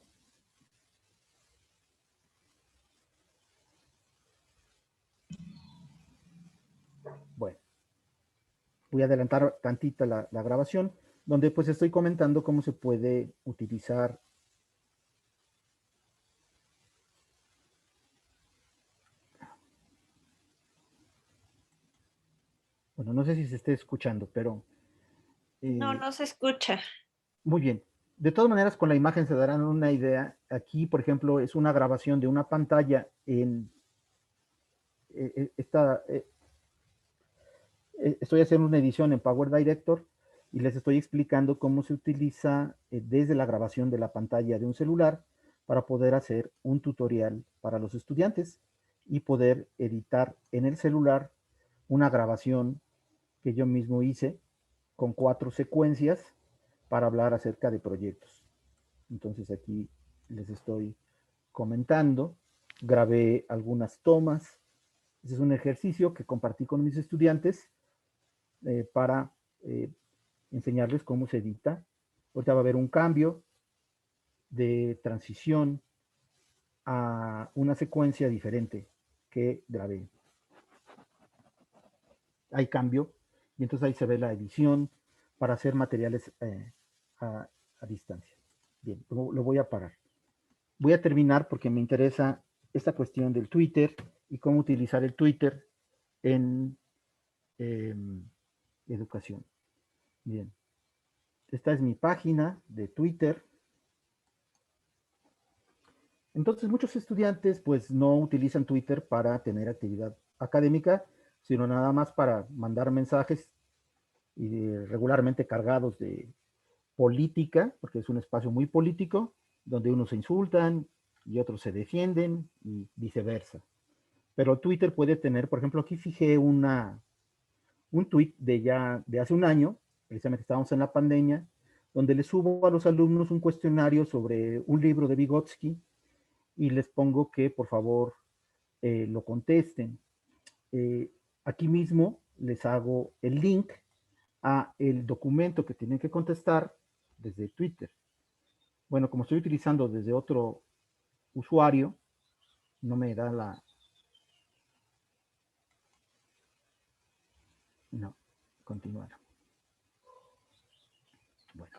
Bueno, voy a adelantar tantita la grabación, donde pues estoy comentando cómo se puede utilizar. Bueno, no sé si se esté escuchando, pero No, eh, no se escucha. muy bien. De todas maneras, con la imagen se darán una idea. Aquí, por ejemplo, es una grabación de una pantalla en esta. Estoy haciendo una edición en Power Director y les estoy explicando cómo se utiliza desde la grabación de la pantalla de un celular para poder hacer un tutorial para los estudiantes. y poder editar en el celular una grabación que yo mismo hice con 4 secuencias para hablar acerca de proyectos. Entonces aquí les estoy comentando, grabé algunas tomas. Ese es un ejercicio que compartí con mis estudiantes para enseñarles cómo se edita. Ahorita va a haber un cambio de transición a una secuencia diferente que grabé. Hay cambio y entonces ahí se ve la edición para hacer materiales a distancia. Bien, lo voy a parar. Voy a terminar porque me interesa esta cuestión del Twitter y cómo utilizar el Twitter en educación. Bien, esta es mi página de Twitter. Entonces muchos estudiantes pues no utilizan Twitter para tener actividad académica, sino nada más para mandar mensajes y regularmente cargados de política, porque es un espacio muy político, donde unos se insultan y otros se defienden y viceversa. Pero Twitter puede tener, por ejemplo, aquí fijé un tweet de hace un año, precisamente estábamos en la pandemia, donde les subo a los alumnos un cuestionario sobre un libro de Vygotsky y les pongo que por favor lo contesten. Aquí mismo les hago el link a el documento que tienen que contestar desde Twitter. Bueno, como estoy utilizando desde otro usuario, no me da la... No, continuar. Bueno.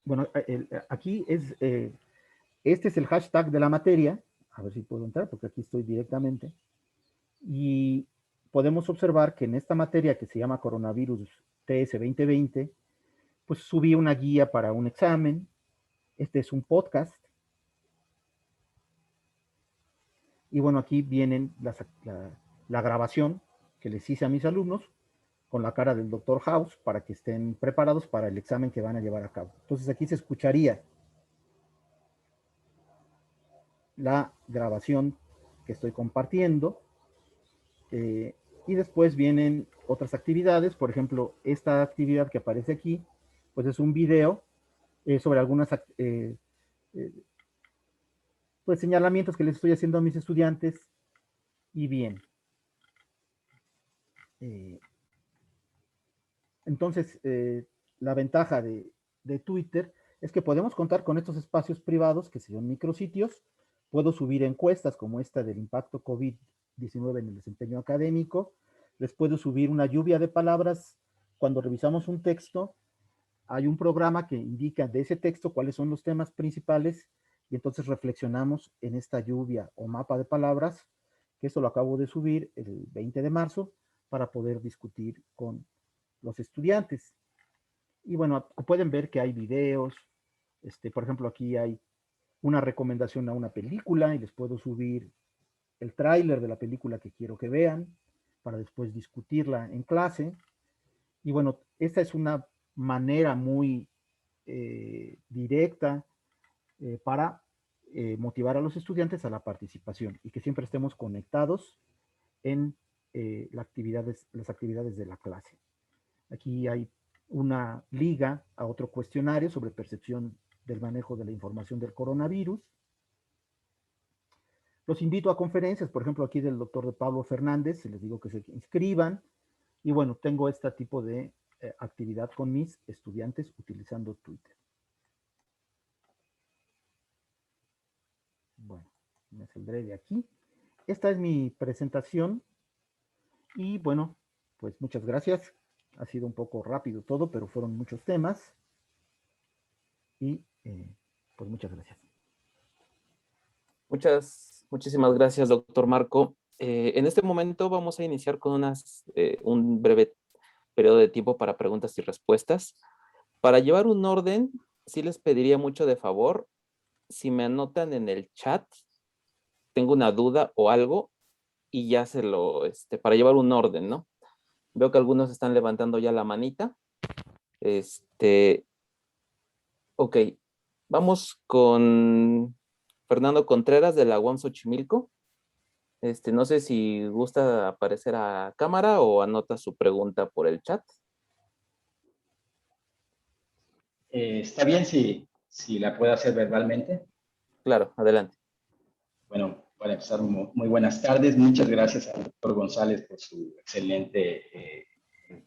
Bueno, aquí es, este es el hashtag de la materia, a ver si puedo entrar, porque aquí estoy directamente, y podemos observar que en esta materia que se llama Coronavirus TS 2020, pues subí una guía para un examen, este es un podcast, y bueno, aquí vienen la grabación que les hice a mis alumnos, con la cara del Dr. House, para que estén preparados para el examen que van a llevar a cabo. Entonces aquí se escucharía la grabación que estoy compartiendo, y después vienen otras actividades. Por ejemplo, esta actividad que aparece aquí, pues es un video sobre algunas pues señalamientos que les estoy haciendo a mis estudiantes. Y bien, entonces la ventaja de Twitter es que podemos contar con estos espacios privados que son micrositios. Puedo subir encuestas como esta del impacto COVID-19 en el desempeño académico. Les puedo subir una lluvia de palabras. Cuando revisamos un texto, hay un programa que indica de ese texto cuáles son los temas principales y entonces reflexionamos en esta lluvia o mapa de palabras, que esto lo acabo de subir el 20 de marzo para poder discutir con los estudiantes. Y bueno, pueden ver que hay videos, por ejemplo, aquí hay una recomendación a una película y les puedo subir el tráiler de la película que quiero que vean para después discutirla en clase. Y bueno, esta es una manera muy directa para motivar a los estudiantes a la participación y que siempre estemos conectados en las actividades de la clase. Aquí hay una liga a otro cuestionario sobre percepción del manejo de la información del coronavirus. Los invito a conferencias, por ejemplo, aquí del doctor de Pablo Fernández, les digo que se inscriban. Y bueno, tengo este tipo de actividad con mis estudiantes utilizando Twitter. Bueno, me saldré de aquí. Esta es mi presentación. Y bueno, pues muchas gracias. Ha sido un poco rápido todo, pero fueron muchos temas. Y pues muchas gracias. Muchísimas gracias, doctor Marco. En este momento vamos a iniciar con un breve periodo de tiempo para preguntas y respuestas. Para llevar un orden, sí les pediría mucho de favor, si me anotan en el chat, tengo una duda o algo, y ya para llevar un orden, ¿no? Veo que algunos están levantando ya la manita. Ok, vamos con Fernando Contreras de la UAM Xochimilco. No sé si gusta aparecer a cámara o anota su pregunta por el chat. Está bien si la puedo hacer verbalmente. Claro, adelante. Bueno, para empezar, muy buenas tardes. Muchas gracias al doctor González por su excelente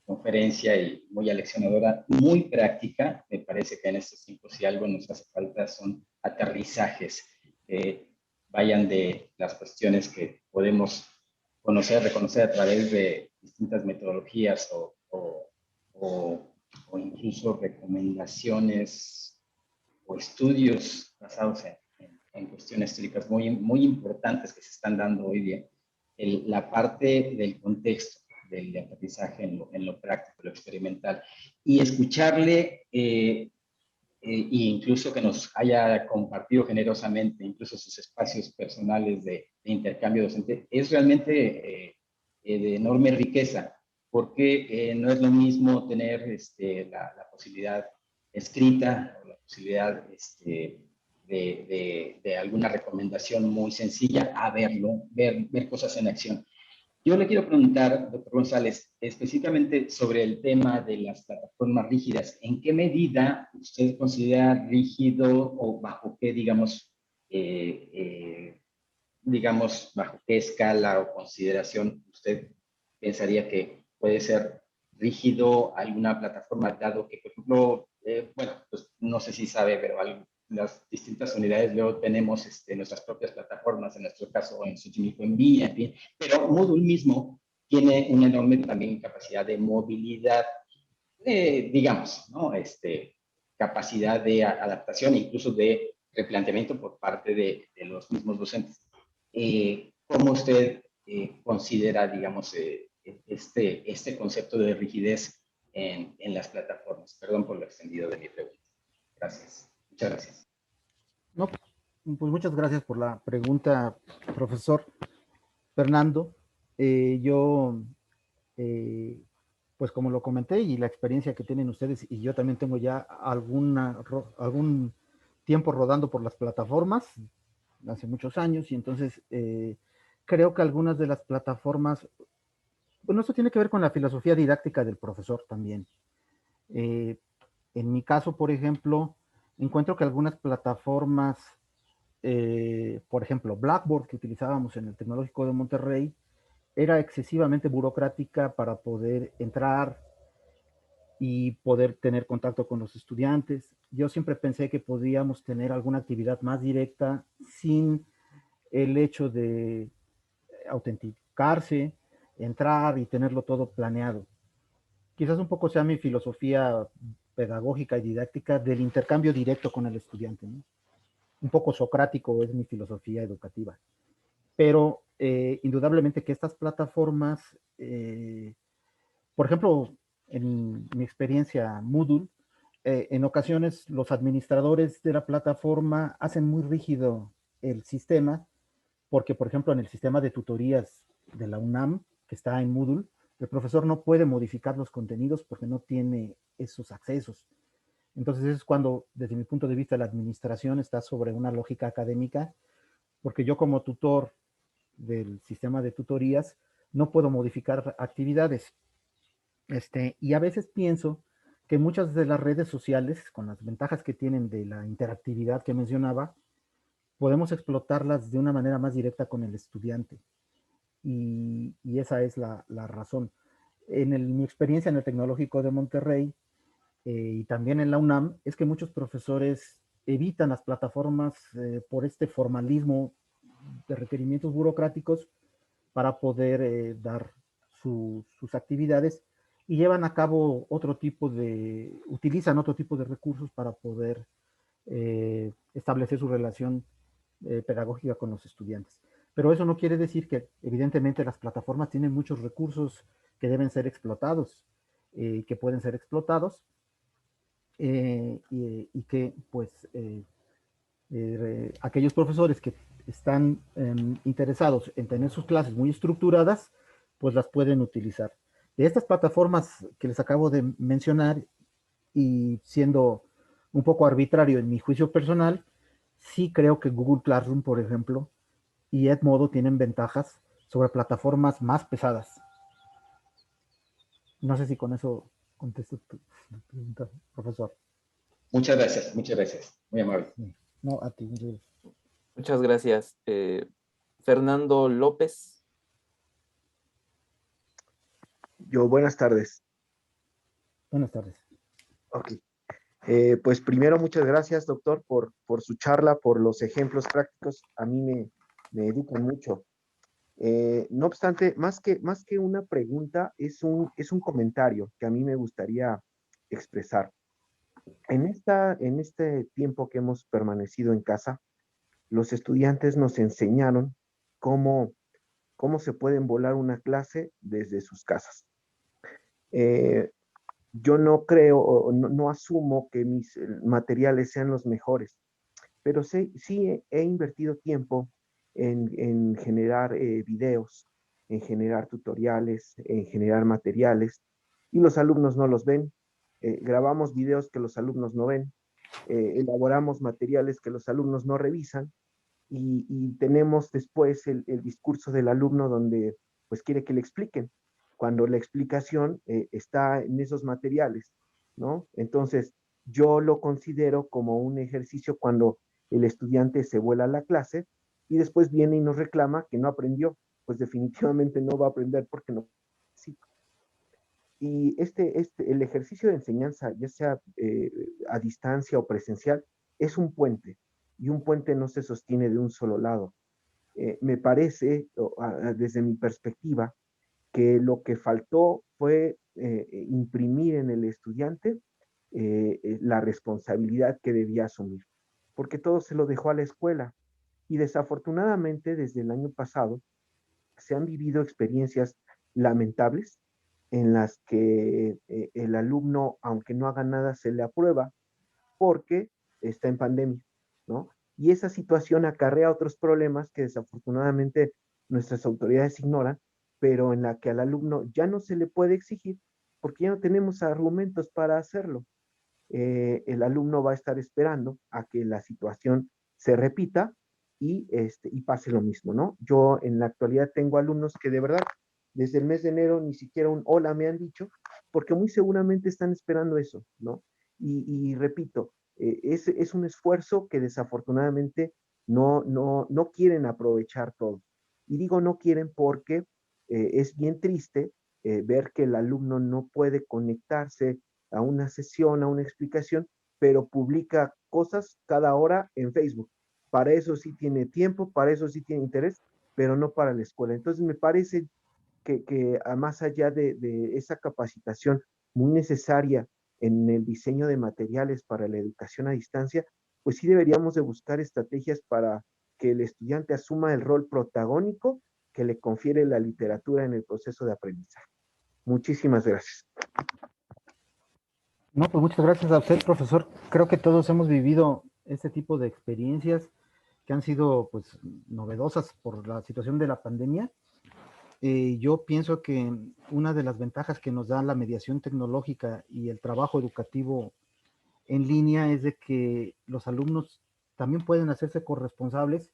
conferencia y muy aleccionadora, muy práctica. Me parece que en estos tiempos, si algo nos hace falta, son aterrizajes que vayan de las cuestiones que podemos conocer, reconocer a través de distintas metodologías o incluso recomendaciones o estudios basados en cuestiones históricas muy importantes que se están dando hoy día. La parte del contexto, del aprendizaje en lo práctico, lo experimental, y escucharle, e incluso que nos haya compartido generosamente, incluso sus espacios personales de intercambio docente, es realmente de enorme riqueza, porque no es lo mismo tener la posibilidad escrita, o la posibilidad de alguna recomendación muy sencilla a verlo, ver cosas en acción. Yo le quiero preguntar, doctor González, específicamente sobre el tema de las plataformas rígidas. ¿En qué medida usted considera rígido o bajo qué, bajo qué escala o consideración usted pensaría que puede ser rígido alguna plataforma, dado que, por ejemplo, bueno, pues no sé si sabe, pero las distintas unidades luego tenemos nuestras propias plataformas, en nuestro caso en Xochimilco en Villa, en fin, pero Moodle mismo tiene una enorme también capacidad de movilidad, digamos, ¿no? Capacidad de adaptación, incluso de replanteamiento por parte de los mismos docentes. ¿Cómo usted considera, digamos, este concepto de rigidez en las plataformas? Perdón por lo extendido de mi pregunta. Gracias. Muchas gracias. No, pues muchas gracias por la pregunta, profesor Fernando. Yo, pues como lo comenté y la experiencia que tienen ustedes y yo también tengo ya algún tiempo rodando por las plataformas, hace muchos años, y entonces creo que algunas de las plataformas, bueno, esto tiene que ver con la filosofía didáctica del profesor también. Eh, en mi caso, por ejemplo, encuentro que algunas plataformas, por ejemplo, Blackboard, que utilizábamos en el Tecnológico de Monterrey, era excesivamente burocrática para poder entrar y poder tener contacto con los estudiantes. Yo siempre pensé que podíamos tener alguna actividad más directa sin el hecho de autenticarse, entrar y tenerlo todo planeado. Quizás un poco sea mi filosofía pedagógica y didáctica del intercambio directo con el estudiante, ¿no? Un poco socrático es mi filosofía educativa. Pero indudablemente que estas plataformas, por ejemplo, en mi experiencia Moodle, en ocasiones los administradores de la plataforma hacen muy rígido el sistema, porque por ejemplo en el sistema de tutorías de la UNAM, que está en Moodle, el profesor no puede modificar los contenidos porque no tiene esos accesos. Entonces es cuando, desde mi punto de vista, la administración está sobre una lógica académica, porque yo como tutor del sistema de tutorías no puedo modificar actividades. Y a veces pienso que muchas de las redes sociales, con las ventajas que tienen de la interactividad que mencionaba, podemos explotarlas de una manera más directa con el estudiante. Y esa es la razón. Mi experiencia en el Tecnológico de Monterrey y también en la UNAM es que muchos profesores evitan las plataformas por este formalismo de requerimientos burocráticos para poder dar sus actividades y llevan a cabo utilizan otro tipo de recursos para poder establecer su relación pedagógica con los estudiantes. Pero eso no quiere decir que evidentemente las plataformas tienen muchos recursos que deben ser explotados, que pueden ser explotados, y que pues aquellos profesores que están interesados en tener sus clases muy estructuradas, pues las pueden utilizar. De estas plataformas que les acabo de mencionar, y siendo un poco arbitrario en mi juicio personal, sí creo que Google Classroom, por ejemplo, y Edmodo tienen ventajas sobre plataformas más pesadas. No sé si con eso contesto tu pregunta, profesor. Muchas gracias, muy amable. No, a ti. Muchas gracias. Fernando López. Buenas tardes. Buenas tardes. Ok. Pues primero, muchas gracias, doctor, por su charla, por los ejemplos prácticos. A mí me educan mucho. No obstante, más que una pregunta, es un comentario que a mí me gustaría expresar. En este tiempo que hemos permanecido en casa, los estudiantes nos enseñaron cómo se pueden volar una clase desde sus casas. Yo no creo, o no asumo que mis materiales sean los mejores, pero sí he invertido tiempo en generar videos, en generar tutoriales, en generar materiales, y los alumnos no los ven. Grabamos videos que los alumnos no ven, elaboramos materiales que los alumnos no revisan, y tenemos después el discurso del alumno donde pues quiere que le expliquen, cuando la explicación está en esos materiales, ¿no? Entonces, yo lo considero como un ejercicio cuando el estudiante se vuela a la clase y después viene y nos reclama que no aprendió, pues definitivamente no va a aprender porque no. Sí. Y el ejercicio de enseñanza, ya sea a distancia o presencial, es un puente, y un puente no se sostiene de un solo lado. Me parece, desde mi perspectiva, que lo que faltó fue imprimir en el estudiante la responsabilidad que debía asumir, porque todo se lo dejó a la escuela. Y desafortunadamente, desde el año pasado, se han vivido experiencias lamentables en las que el alumno, aunque no haga nada, se le aprueba porque está en pandemia, ¿no? Y esa situación acarrea otros problemas que desafortunadamente nuestras autoridades ignoran, pero en la que al alumno ya no se le puede exigir porque ya no tenemos argumentos para hacerlo. El alumno va a estar esperando a que la situación se repita y pase lo mismo, ¿no? Yo en la actualidad tengo alumnos que de verdad desde el mes de enero ni siquiera un hola me han dicho, porque muy seguramente están esperando eso, ¿no? Y repito, es un esfuerzo que desafortunadamente no quieren aprovechar todo. Y digo no quieren porque es bien triste ver que el alumno no puede conectarse a una sesión, a una explicación, pero publica cosas cada hora en Facebook. Para eso sí tiene tiempo, para eso sí tiene interés, pero no para la escuela. Entonces me parece que más allá de esa capacitación muy necesaria en el diseño de materiales para la educación a distancia, pues sí deberíamos de buscar estrategias para que el estudiante asuma el rol protagónico que le confiere la literatura en el proceso de aprendizaje. Muchísimas gracias. No, pues muchas gracias a usted, profesor. Creo que todos hemos vivido este tipo de experiencias que han sido pues novedosas por la situación de la pandemia. Yo pienso que una de las ventajas que nos da la mediación tecnológica y el trabajo educativo en línea es de que los alumnos también pueden hacerse corresponsables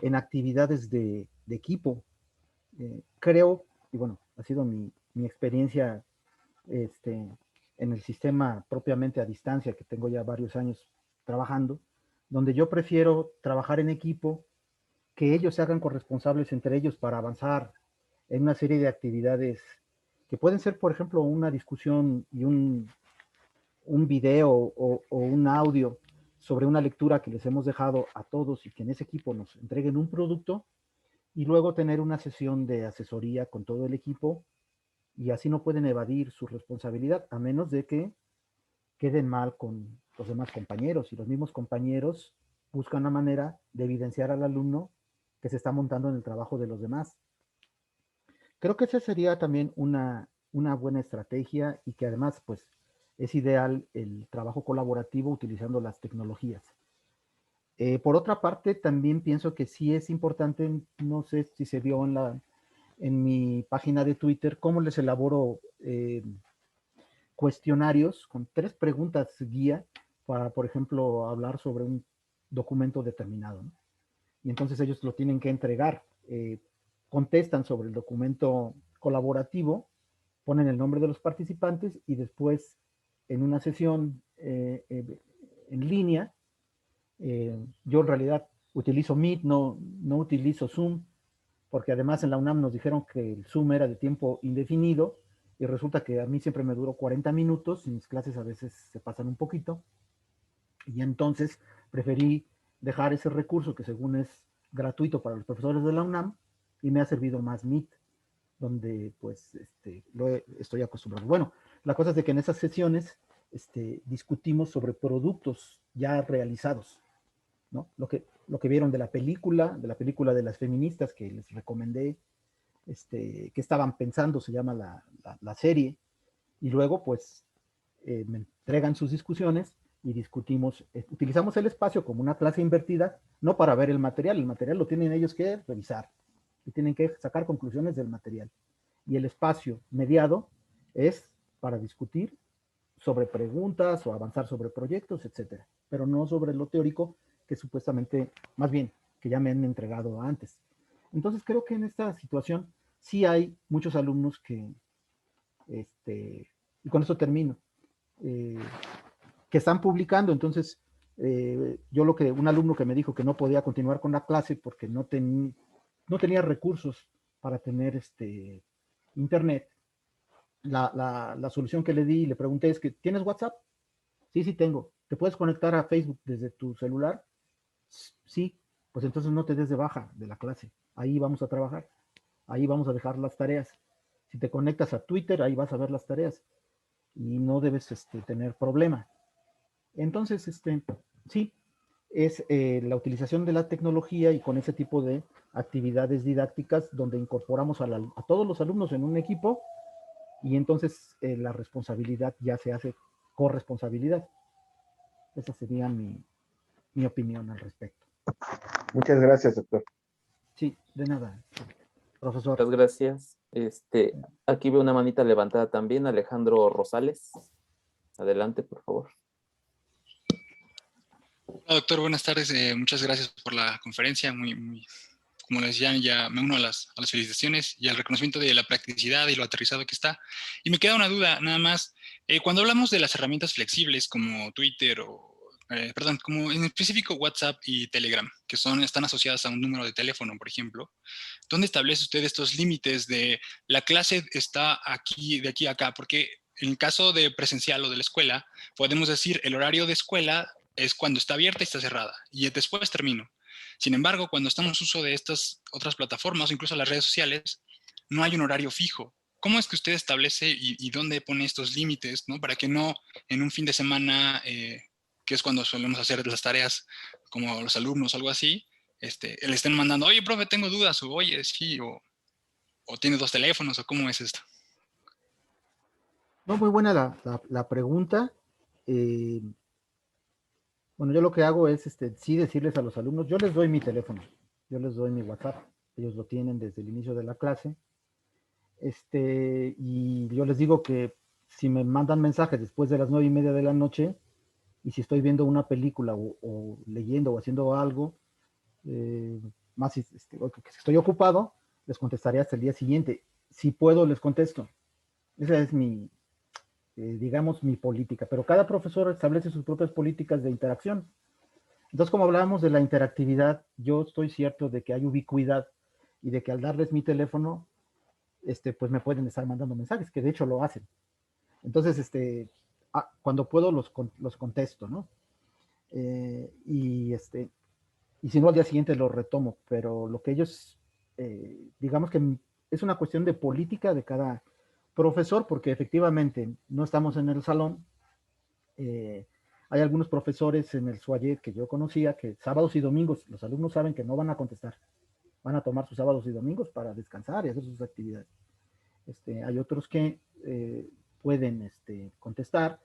en actividades de equipo. Creo, y bueno, ha sido mi experiencia en el sistema propiamente a distancia, que tengo ya varios años trabajando, donde yo prefiero trabajar en equipo, que ellos se hagan corresponsables entre ellos para avanzar en una serie de actividades que pueden ser, por ejemplo, una discusión y un video o un audio sobre una lectura que les hemos dejado a todos y que en ese equipo nos entreguen un producto, y luego tener una sesión de asesoría con todo el equipo, y así no pueden evadir su responsabilidad, a menos de que queden mal con los demás compañeros, y los mismos compañeros buscan una manera de evidenciar al alumno que se está montando en el trabajo de los demás. Creo que esa sería también una buena estrategia, y que además pues es ideal el trabajo colaborativo utilizando las tecnologías. Por otra parte, también pienso que sí es importante, no sé si se vio en mi página de Twitter, cómo les elaboro cuestionarios con 3 preguntas guía para, por ejemplo, hablar sobre un documento determinado, ¿no? Y entonces ellos lo tienen que entregar, contestan sobre el documento colaborativo, ponen el nombre de los participantes y después en una sesión en línea, yo en realidad utilizo Meet, no utilizo Zoom, porque además en la UNAM nos dijeron que el Zoom era de tiempo indefinido y resulta que a mí siempre me duró 40 minutos y mis clases a veces se pasan un poquito. Y entonces preferí dejar ese recurso que según es gratuito para los profesores de la UNAM y me ha servido más Meet, donde pues estoy acostumbrado. Bueno, la cosa es de que en esas sesiones discutimos sobre productos ya realizados, ¿no? Lo que vieron de la película de las feministas que les recomendé, que estaban pensando, se llama la serie, y luego pues me entregan sus discusiones y discutimos, utilizamos el espacio como una clase invertida, no para ver el material lo tienen ellos que revisar y tienen que sacar conclusiones del material. Y el espacio mediado es para discutir sobre preguntas o avanzar sobre proyectos, etcétera, pero no sobre lo teórico que supuestamente, más bien, que ya me han entregado antes. Entonces creo que en esta situación sí hay muchos alumnos que, y con eso termino, eh, que están publicando. Entonces, un alumno que me dijo que no podía continuar con la clase porque no tenía recursos para tener internet. La solución que le di y le pregunté es que, ¿tienes WhatsApp? Sí, tengo. ¿Te puedes conectar a Facebook desde tu celular? Sí. Pues entonces no te des de baja de la clase. Ahí vamos a trabajar. Ahí vamos a dejar las tareas. Si te conectas a Twitter, ahí vas a ver las tareas. Y no debes tener problema. Entonces, sí, es la utilización de la tecnología y con ese tipo de actividades didácticas donde incorporamos a todos los alumnos en un equipo y entonces la responsabilidad ya se hace corresponsabilidad. Esa sería mi opinión al respecto. Muchas gracias, doctor. Sí, de nada, profesor. Muchas gracias. Aquí veo una manita levantada también, Alejandro Rosales. Adelante, por favor. Hola, doctor, buenas tardes. Muchas gracias por la conferencia. Como les decía, ya me uno a las felicitaciones y al reconocimiento de la practicidad y lo aterrizado que está. Y me queda una duda, nada más. Cuando hablamos de las herramientas flexibles como Twitter como en específico WhatsApp y Telegram, que están asociadas a un número de teléfono, por ejemplo, ¿dónde establece usted estos límites de la clase está aquí, de aquí a acá? Porque en el caso de presencial o de la escuela, podemos decir el horario de escuela es cuando está abierta y está cerrada, y después termino. Sin embargo, cuando estamos uso de estas otras plataformas, incluso las redes sociales, no hay un horario fijo. ¿Cómo es que usted establece y dónde pone estos límites, ¿no? Para que no en un fin de semana, que es cuando solemos hacer las tareas como los alumnos, algo así, le estén mandando, oye, profe, tengo dudas, o oye, sí, o tiene 2 teléfonos, o cómo es esto? No, muy buena la pregunta. Bueno, yo lo que hago es sí decirles a los alumnos, yo les doy mi teléfono, yo les doy mi WhatsApp, ellos lo tienen desde el inicio de la clase, y yo les digo que si me mandan mensajes después de las 9:30 de la noche, y si estoy viendo una película o leyendo o haciendo algo, más que estoy ocupado, les contestaré hasta el día siguiente. Si puedo, les contesto. Esa es digamos, mi política, pero cada profesor establece sus propias políticas de interacción. Entonces, como hablábamos de la interactividad, yo estoy cierto de que hay ubicuidad y de que al darles mi teléfono, pues me pueden estar mandando mensajes, que de hecho lo hacen. Entonces, cuando puedo los contesto, ¿no? Y si no, al día siguiente los retomo, pero lo que ellos, digamos que es una cuestión de política de cada profesor, porque efectivamente no estamos en el salón. Hay algunos profesores en el Suayet que yo conocía que sábados y domingos los alumnos saben que no van a contestar, van a tomar sus sábados y domingos para descansar y hacer sus actividades. Hay otros que pueden contestar,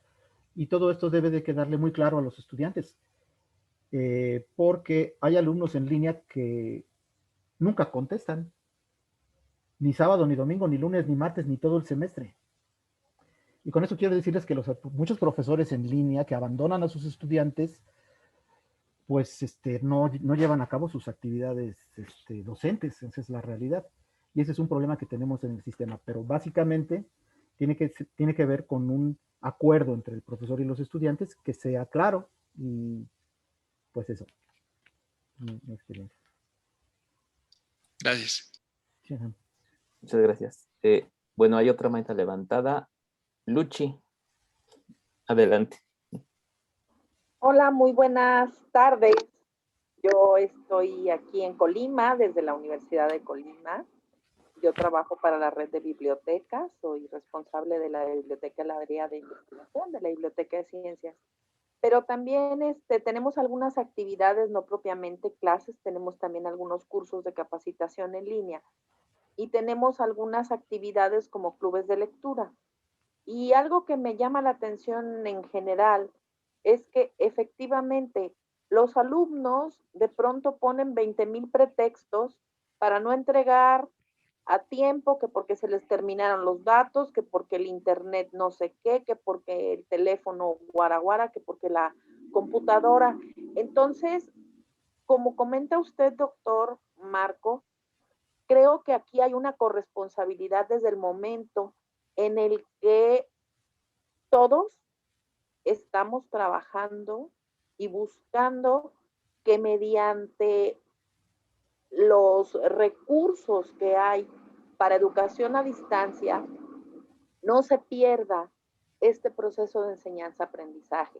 y todo esto debe de quedarle muy claro a los estudiantes, porque hay alumnos en línea que nunca contestan, ni sábado, ni domingo, ni lunes, ni martes, ni todo el semestre. Y con eso quiero decirles que muchos profesores en línea que abandonan a sus estudiantes, pues no llevan a cabo sus actividades docentes, esa es la realidad. Y ese es un problema que tenemos en el sistema, pero básicamente tiene que ver con un acuerdo entre el profesor y los estudiantes que sea claro, y pues eso, mi experiencia. Gracias. Sí, ajá. Muchas gracias. Bueno, hay otra manta levantada. Luchi, adelante. Hola, muy buenas tardes. Yo estoy aquí en Colima, desde la Universidad de Colima. Yo trabajo para la red de bibliotecas, soy responsable de la biblioteca, la área de investigación, de la Biblioteca de Ciencias. Pero también tenemos algunas actividades, no propiamente clases, tenemos también algunos cursos de capacitación en línea y tenemos algunas actividades como clubes de lectura. Y algo que me llama la atención en general es que efectivamente los alumnos de pronto ponen 20,000 pretextos para no entregar a tiempo, que porque se les terminaron los datos, que porque el internet no sé qué, que porque el teléfono guaraguara, que porque la computadora. Entonces, como comenta usted, doctor Marco, creo que aquí hay una corresponsabilidad desde el momento en el que todos estamos trabajando y buscando que mediante los recursos que hay para educación a distancia no se pierda este proceso de enseñanza-aprendizaje.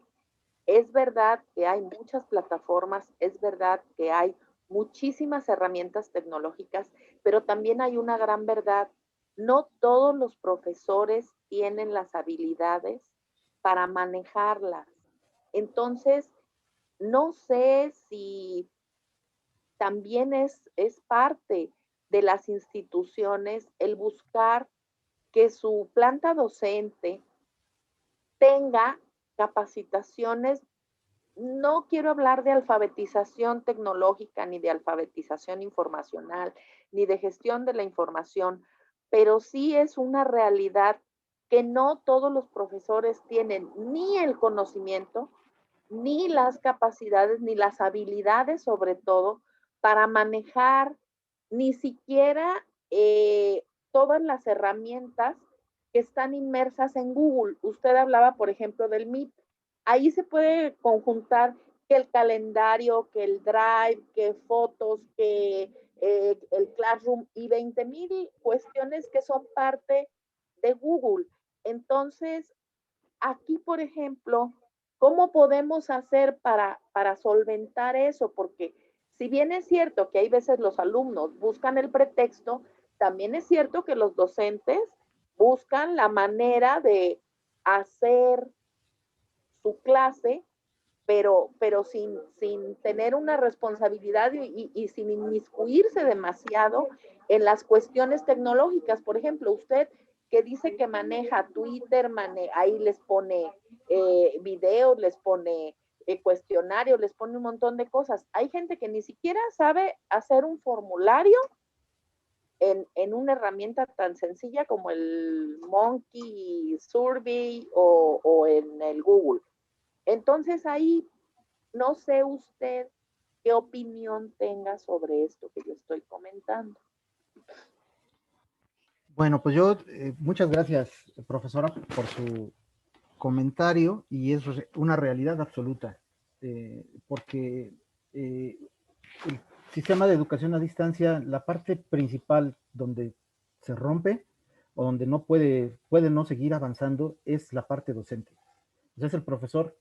Es verdad que hay muchas plataformas, es verdad que hay muchísimas herramientas tecnológicas, pero también hay una gran verdad. No todos los profesores tienen las habilidades para manejarlas. Entonces, no sé si también es parte de las instituciones el buscar que su planta docente tenga capacitaciones. No quiero hablar de alfabetización tecnológica, ni de alfabetización informacional, ni de gestión de la información, pero sí es una realidad que no todos los profesores tienen ni el conocimiento, ni las capacidades, ni las habilidades, sobre todo, para manejar ni siquiera todas las herramientas que están inmersas en Google. Usted hablaba, por ejemplo, del Meet. Ahí se puede conjuntar que el calendario, que el Drive, que fotos, que el Classroom y 20,000 cuestiones que son parte de Google. Entonces, aquí, por ejemplo, ¿cómo podemos hacer para solventar eso? Porque si bien es cierto que hay veces los alumnos buscan el pretexto, también es cierto que los docentes buscan la manera de hacer su clase, pero sin tener una responsabilidad y sin inmiscuirse demasiado en las cuestiones tecnológicas. Por ejemplo, usted que dice que maneja Twitter, ahí les pone videos, les pone cuestionarios, les pone un montón de cosas. Hay gente que ni siquiera sabe hacer un formulario en una herramienta tan sencilla como el Monkey Survey o en el Google. Entonces ahí no sé usted qué opinión tenga sobre esto que yo estoy comentando. Bueno, pues yo, muchas gracias, profesora, por su comentario, y es una realidad absoluta, porque el sistema de educación a distancia, la parte principal donde se rompe o donde no puede no seguir avanzando es la parte docente. Pues es el profesor,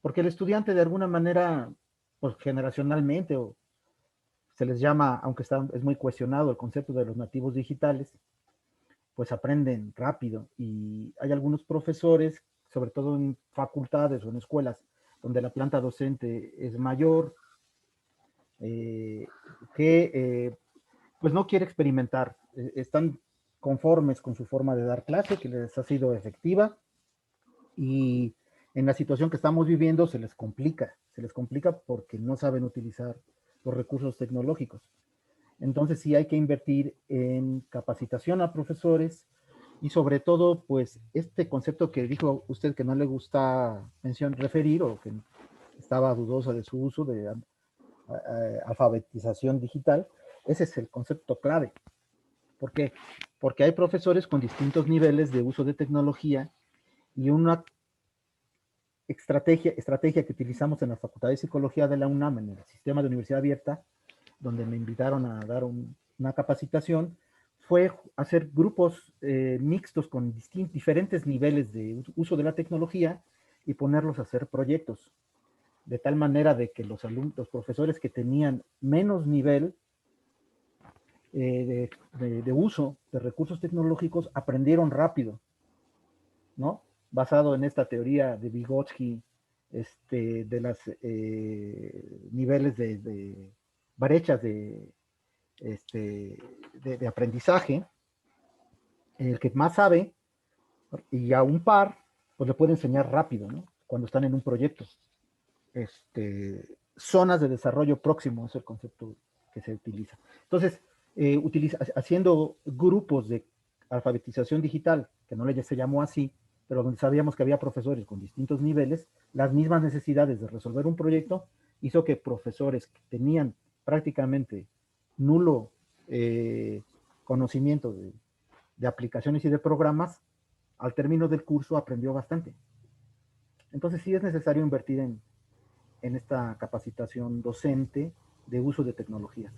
porque el estudiante de alguna manera, pues generacionalmente, o se les llama, aunque es muy cuestionado el concepto de los nativos digitales, pues aprenden rápido, y hay algunos profesores, sobre todo en facultades o en escuelas, donde la planta docente es mayor, pues no quiere experimentar, están conformes con su forma de dar clase, que les ha sido efectiva, y en la situación que estamos viviendo se les complica porque no saben utilizar los recursos tecnológicos. Entonces sí hay que invertir en capacitación a profesores, Y sobre todo, pues, este concepto que dijo usted que no le gusta referir o que estaba dudosa de su uso de alfabetización digital, ese es el concepto clave. ¿Por qué? Porque hay profesores con distintos niveles de uso de tecnología y una estrategia que utilizamos en la Facultad de Psicología de la UNAM, en el sistema de universidad abierta, donde me invitaron a dar una capacitación, fue hacer grupos mixtos con diferentes niveles de uso de la tecnología y ponerlos a hacer proyectos, de tal manera de que los profesores que tenían menos nivel de uso de recursos tecnológicos aprendieron rápido, ¿no? Basado en esta teoría de Vygotsky, de los niveles de brechas de aprendizaje, el que más sabe y a un par, pues le puede enseñar rápido, ¿no? Cuando están en un proyecto. Zonas de desarrollo próximo es el concepto que se utiliza. Entonces, haciendo grupos de alfabetización digital, que no se llamó así, pero donde sabíamos que había profesores con distintos niveles, las mismas necesidades de resolver un proyecto hizo que profesores que tenían prácticamente nulo conocimiento de aplicaciones y de programas, al término del curso aprendió bastante. Entonces sí es necesario invertir en esta capacitación docente de uso de tecnologías.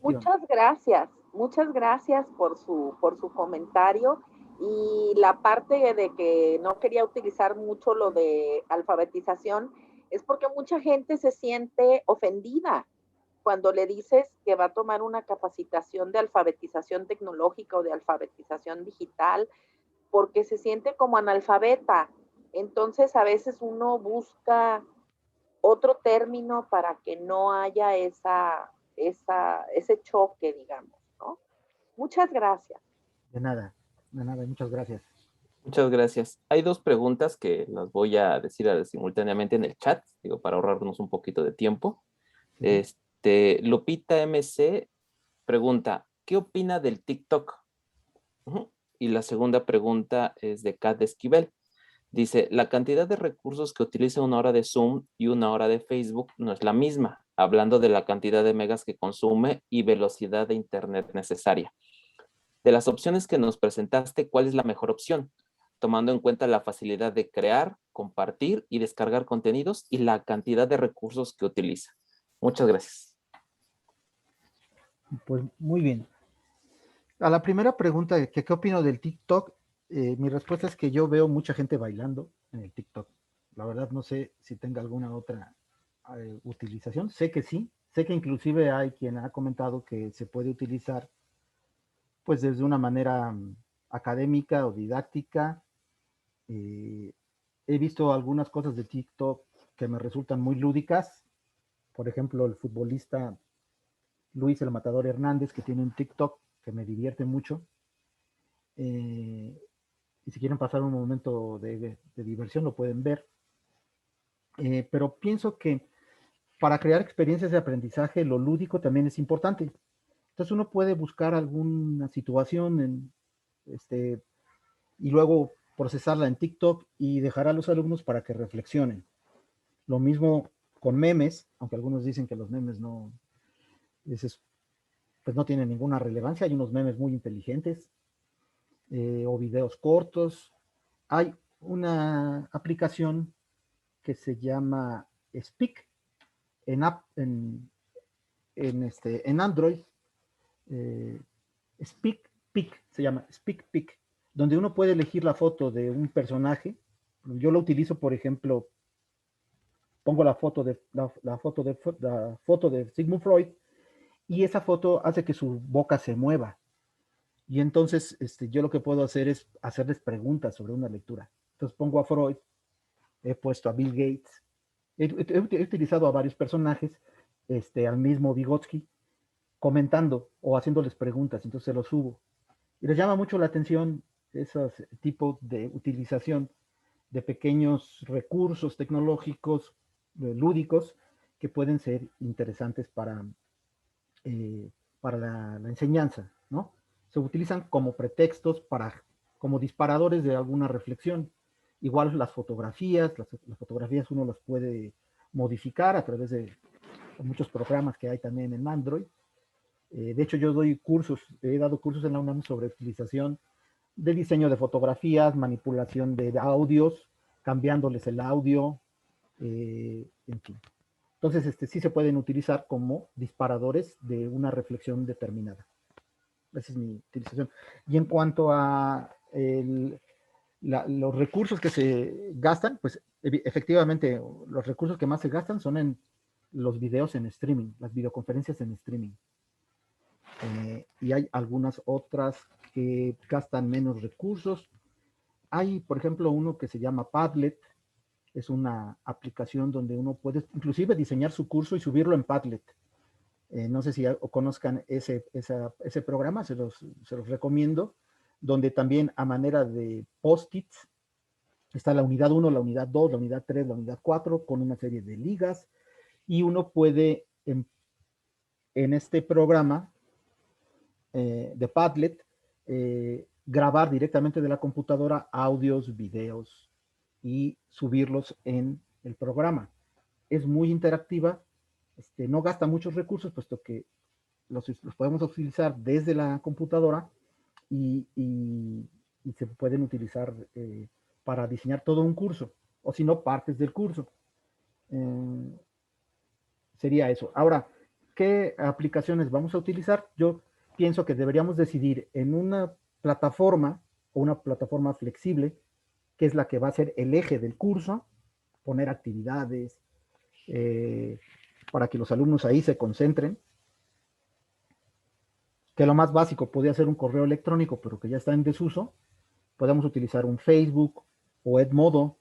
Muchas gracias por su comentario. Y la parte de que no quería utilizar mucho lo de alfabetización es porque mucha gente se siente ofendida cuando le dices que va a tomar una capacitación de alfabetización tecnológica o de alfabetización digital, porque se siente como analfabeta. Entonces a veces uno busca otro término para que no haya ese choque, digamos, ¿no? Muchas gracias. De nada, muchas gracias. Muchas gracias. Hay dos preguntas que las voy a decir simultáneamente en el chat, digo, para ahorrarnos un poquito de tiempo. Lupita MC pregunta, ¿qué opina del TikTok? Y la segunda pregunta es de Kat Esquivel. Dice, la cantidad de recursos que utiliza una hora de Zoom y una hora de Facebook no es la misma, hablando de la cantidad de megas que consume y velocidad de internet necesaria. De las opciones que nos presentaste, ¿cuál es la mejor opción? Tomando en cuenta la facilidad de crear, compartir y descargar contenidos y la cantidad de recursos que utiliza. Muchas gracias. Pues muy bien. A la primera pregunta, ¿qué opino del TikTok? Mi respuesta es que yo veo mucha gente bailando en el TikTok. La verdad no sé si tenga alguna otra utilización. Sé que sí. Sé que inclusive hay quien ha comentado que se puede utilizar pues desde una manera académica o didáctica. He visto algunas cosas de TikTok que me resultan muy lúdicas. Por ejemplo, el futbolista Luis el Matador Hernández, que tiene un TikTok que me divierte mucho. Y si quieren pasar un momento de diversión, lo pueden ver. Pero pienso que para crear experiencias de aprendizaje, lo lúdico también es importante. Entonces uno puede buscar alguna situación y luego procesarla en TikTok y dejar a los alumnos para que reflexionen. Lo mismo con memes, aunque algunos dicen que los memes pues no tienen ninguna relevancia. Hay unos memes muy inteligentes o videos cortos. Hay una aplicación que se llama Speak en Android. SpeakPic se llama SpeakPic, donde uno puede elegir la foto de un personaje. Yo lo utilizo, por ejemplo, pongo la foto de Sigmund Freud y esa foto hace que su boca se mueva. Y entonces yo lo que puedo hacer es hacerles preguntas sobre una lectura. Entonces pongo a Freud, he puesto a Bill Gates, he utilizado a varios personajes, al mismo Vygotsky, comentando o haciéndoles preguntas, entonces se los subo. Y les llama mucho la atención esos tipos de utilización de pequeños recursos tecnológicos, lúdicos, que pueden ser interesantes para la enseñanza, ¿no? se utilizan como pretextos como disparadores de alguna reflexión. Igual las fotografías uno las puede modificar a través de muchos programas que hay también en Android. De hecho, yo he dado cursos en la UNAM sobre utilización de diseño de fotografías, manipulación de audios, cambiándoles el audio, en fin. Entonces, sí se pueden utilizar como disparadores de una reflexión determinada. Esa es mi utilización. Y en cuanto a los recursos que se gastan, pues efectivamente los recursos que más se gastan son en los videos en streaming, las videoconferencias en streaming. Y hay algunas otras que gastan menos recursos. Hay, por ejemplo, uno que se llama Padlet. Es una aplicación donde uno puede inclusive diseñar su curso y subirlo en Padlet. No sé si conozcan ese programa, se los recomiendo, donde también a manera de post-its está la unidad 1, la unidad 2, la unidad 3, la unidad 4, con una serie de ligas, y uno puede en este programa de Padlet grabar directamente de la computadora audios, videos y subirlos en el programa. Es muy interactiva, no gasta muchos recursos, puesto que los podemos utilizar desde la computadora y se pueden utilizar para diseñar todo un curso, o si no, partes del curso. Sería eso. Ahora, ¿qué aplicaciones vamos a utilizar? Yo pienso que deberíamos decidir en una plataforma o una plataforma flexible, que es la que va a ser el eje del curso, poner actividades para que los alumnos ahí se concentren. Que lo más básico podría ser un correo electrónico, pero que ya está en desuso. Podemos utilizar un Facebook o Edmodo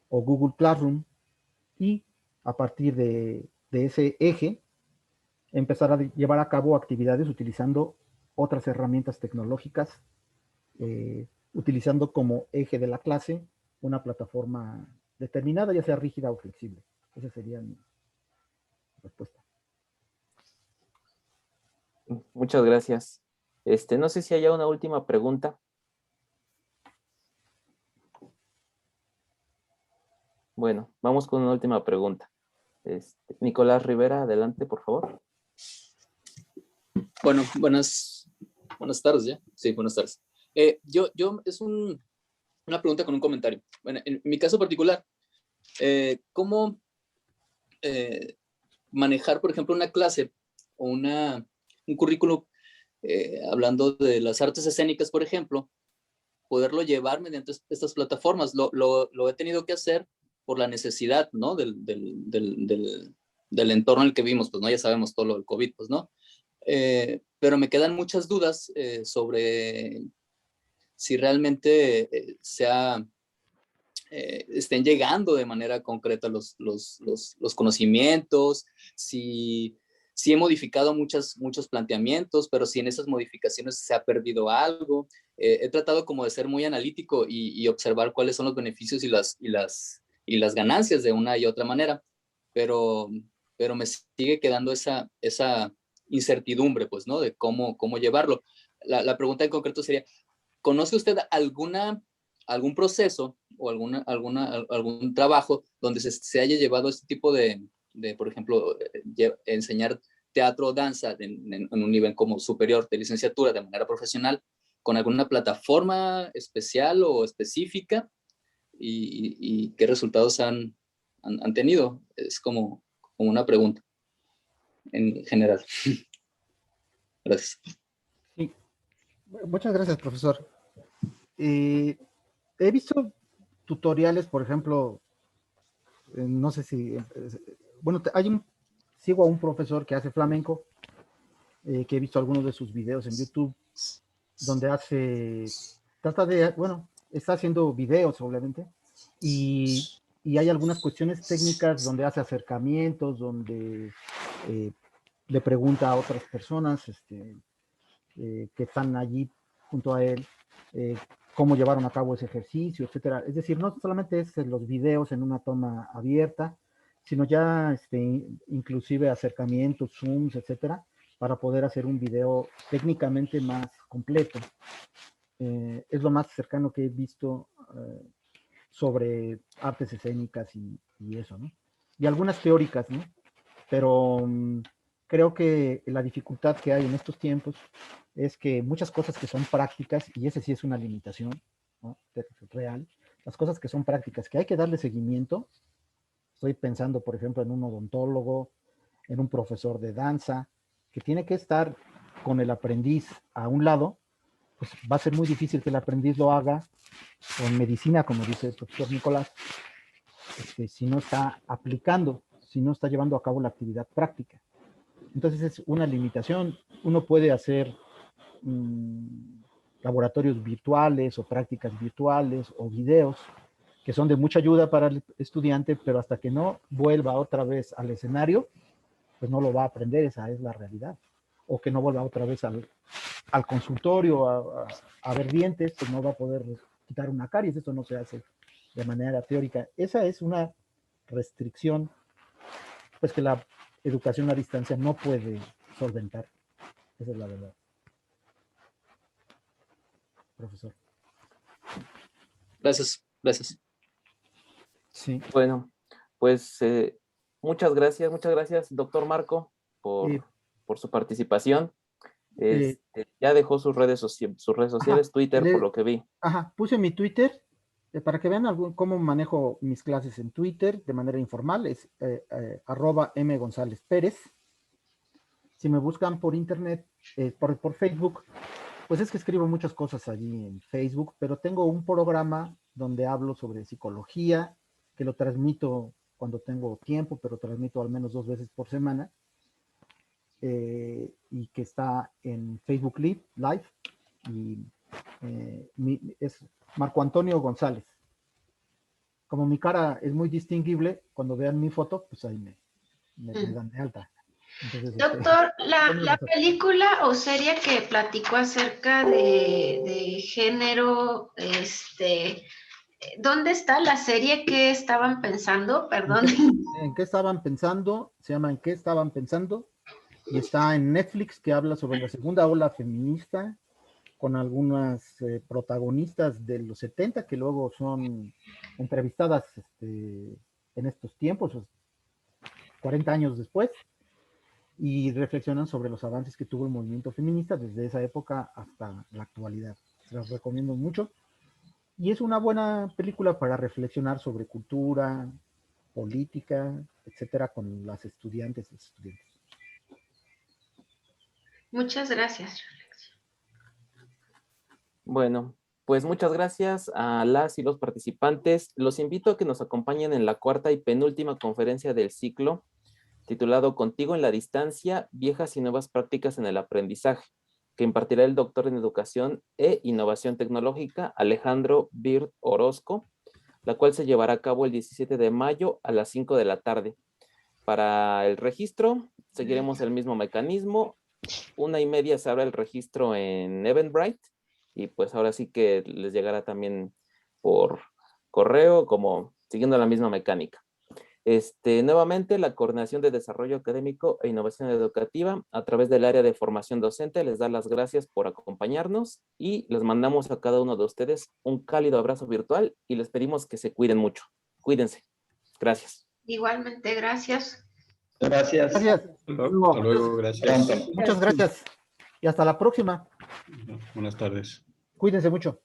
o Google Classroom, y a partir de ese eje empezar a llevar a cabo actividades utilizando otras herramientas tecnológicas, utilizando como eje de la clase una plataforma determinada, ya sea rígida o flexible. Esa sería mi respuesta. Muchas gracias. No sé si haya una última pregunta. Bueno, vamos con una última pregunta. Nicolás Rivera, adelante, por favor. Bueno, buenas tardes ya. Sí, buenas tardes. Yo es una pregunta con un comentario. Bueno, en mi caso particular, ¿cómo manejar, por ejemplo, una clase o un currículo, hablando de las artes escénicas, por ejemplo, poderlo llevar mediante estas plataformas? Lo he tenido que hacer por la necesidad, ¿no? Del entorno en el que vivimos, pues, ¿no? Ya sabemos todo lo del COVID, pues, ¿no? Pero me quedan muchas dudas sobre si realmente estén llegando de manera concreta los conocimientos, si he modificado muchos planteamientos, pero si en esas modificaciones se ha perdido algo. He tratado como de ser muy analítico y observar cuáles son los beneficios y las ganancias de una y otra manera, pero me sigue quedando esa incertidumbre, pues, ¿no? De cómo llevarlo. La pregunta en concreto sería, ¿conoce usted algún proceso o algún trabajo donde se haya llevado este tipo de por ejemplo, enseñar teatro o danza en un nivel como superior de licenciatura de manera profesional con alguna plataforma especial o específica, y qué resultados han tenido? Es como una pregunta en general. Gracias. Sí. Muchas gracias, profesor. He visto tutoriales, por ejemplo, no sé si, bueno, sigo a un profesor que hace flamenco, que he visto algunos de sus videos en YouTube, donde está haciendo videos, obviamente, y hay algunas cuestiones técnicas donde hace acercamientos, donde le pregunta a otras personas que están allí junto a él, cómo llevaron a cabo ese ejercicio, etcétera. Es decir, no solamente es los videos en una toma abierta, sino ya inclusive acercamientos, zooms, etcétera, para poder hacer un video técnicamente más completo. Es lo más cercano que he visto sobre artes escénicas y eso, ¿no? Y algunas teóricas, ¿no? Pero creo que la dificultad que hay en estos tiempos es que muchas cosas que son prácticas, y ese sí es una limitación, ¿no? Real, las cosas que son prácticas, que hay que darle seguimiento. Estoy pensando, por ejemplo, en un odontólogo, en un profesor de danza, que tiene que estar con el aprendiz a un lado, pues va a ser muy difícil que el aprendiz lo haga, o en medicina, como dice el profesor Nicolás, si no está aplicando, si no está llevando a cabo la actividad práctica. Entonces es una limitación. Uno puede hacer laboratorios virtuales o prácticas virtuales o videos que son de mucha ayuda para el estudiante, pero hasta que no vuelva otra vez al escenario, pues no lo va a aprender, esa es la realidad. O que no vuelva otra vez al consultorio a ver dientes, pues no va a poder quitar una caries, eso no se hace de manera teórica. Esa es una restricción, pues que la educación a distancia no puede solventar. Esa es la verdad. Profesor. Gracias, gracias. Sí. Bueno, pues muchas gracias, doctor Marco, por su participación. Ya dejó sus redes sociales, Twitter, por lo que vi. Ajá, puse mi Twitter para que vean cómo manejo mis clases en Twitter de manera informal. Es @mgonzalezperez. Si me buscan por internet, por Facebook, pues es que escribo muchas cosas allí en Facebook, pero tengo un programa donde hablo sobre psicología, que lo transmito cuando tengo tiempo, pero transmito al menos 2 veces por semana. Y que está en Facebook Live, y es Marco Antonio González. Como mi cara es muy distinguible, cuando vean mi foto, pues ahí me dan de alta. Entonces, doctor, la película o serie que platicó acerca de género, ¿dónde está la serie que estaban pensando? Perdón. ¿En qué estaban pensando? Se llama ¿En qué estaban pensando? Y está en Netflix, que habla sobre la segunda ola feminista, con algunas protagonistas de los 70 que luego son entrevistadas en estos tiempos, 40 años después, y reflexionan sobre los avances que tuvo el movimiento feminista desde esa época hasta la actualidad. Se las recomiendo mucho. Y es una buena película para reflexionar sobre cultura, política, etcétera, con las estudiantes y estudiantes. Muchas gracias. Bueno, pues muchas gracias a las y los participantes. Los invito a que nos acompañen en la cuarta y penúltima conferencia del ciclo, titulado Contigo en la distancia, viejas y nuevas prácticas en el aprendizaje, que impartirá el doctor en Educación e Innovación Tecnológica, Alejandro Bird Orozco, la cual se llevará a cabo el 17 de mayo a las 5 de la tarde. Para el registro, seguiremos el mismo mecanismo. 1:30 se abre el registro en Eventbrite, y pues ahora sí que les llegará también por correo, como siguiendo la misma mecánica. Nuevamente, la Coordinación de Desarrollo Académico e Innovación Educativa, a través del área de formación docente, les da las gracias por acompañarnos y les mandamos a cada uno de ustedes un cálido abrazo virtual y les pedimos que se cuiden mucho. Cuídense. Gracias. Igualmente, gracias. Gracias. Gracias. Hasta luego, gracias. Muchas gracias. Y hasta la próxima. Buenas tardes. Cuídense mucho.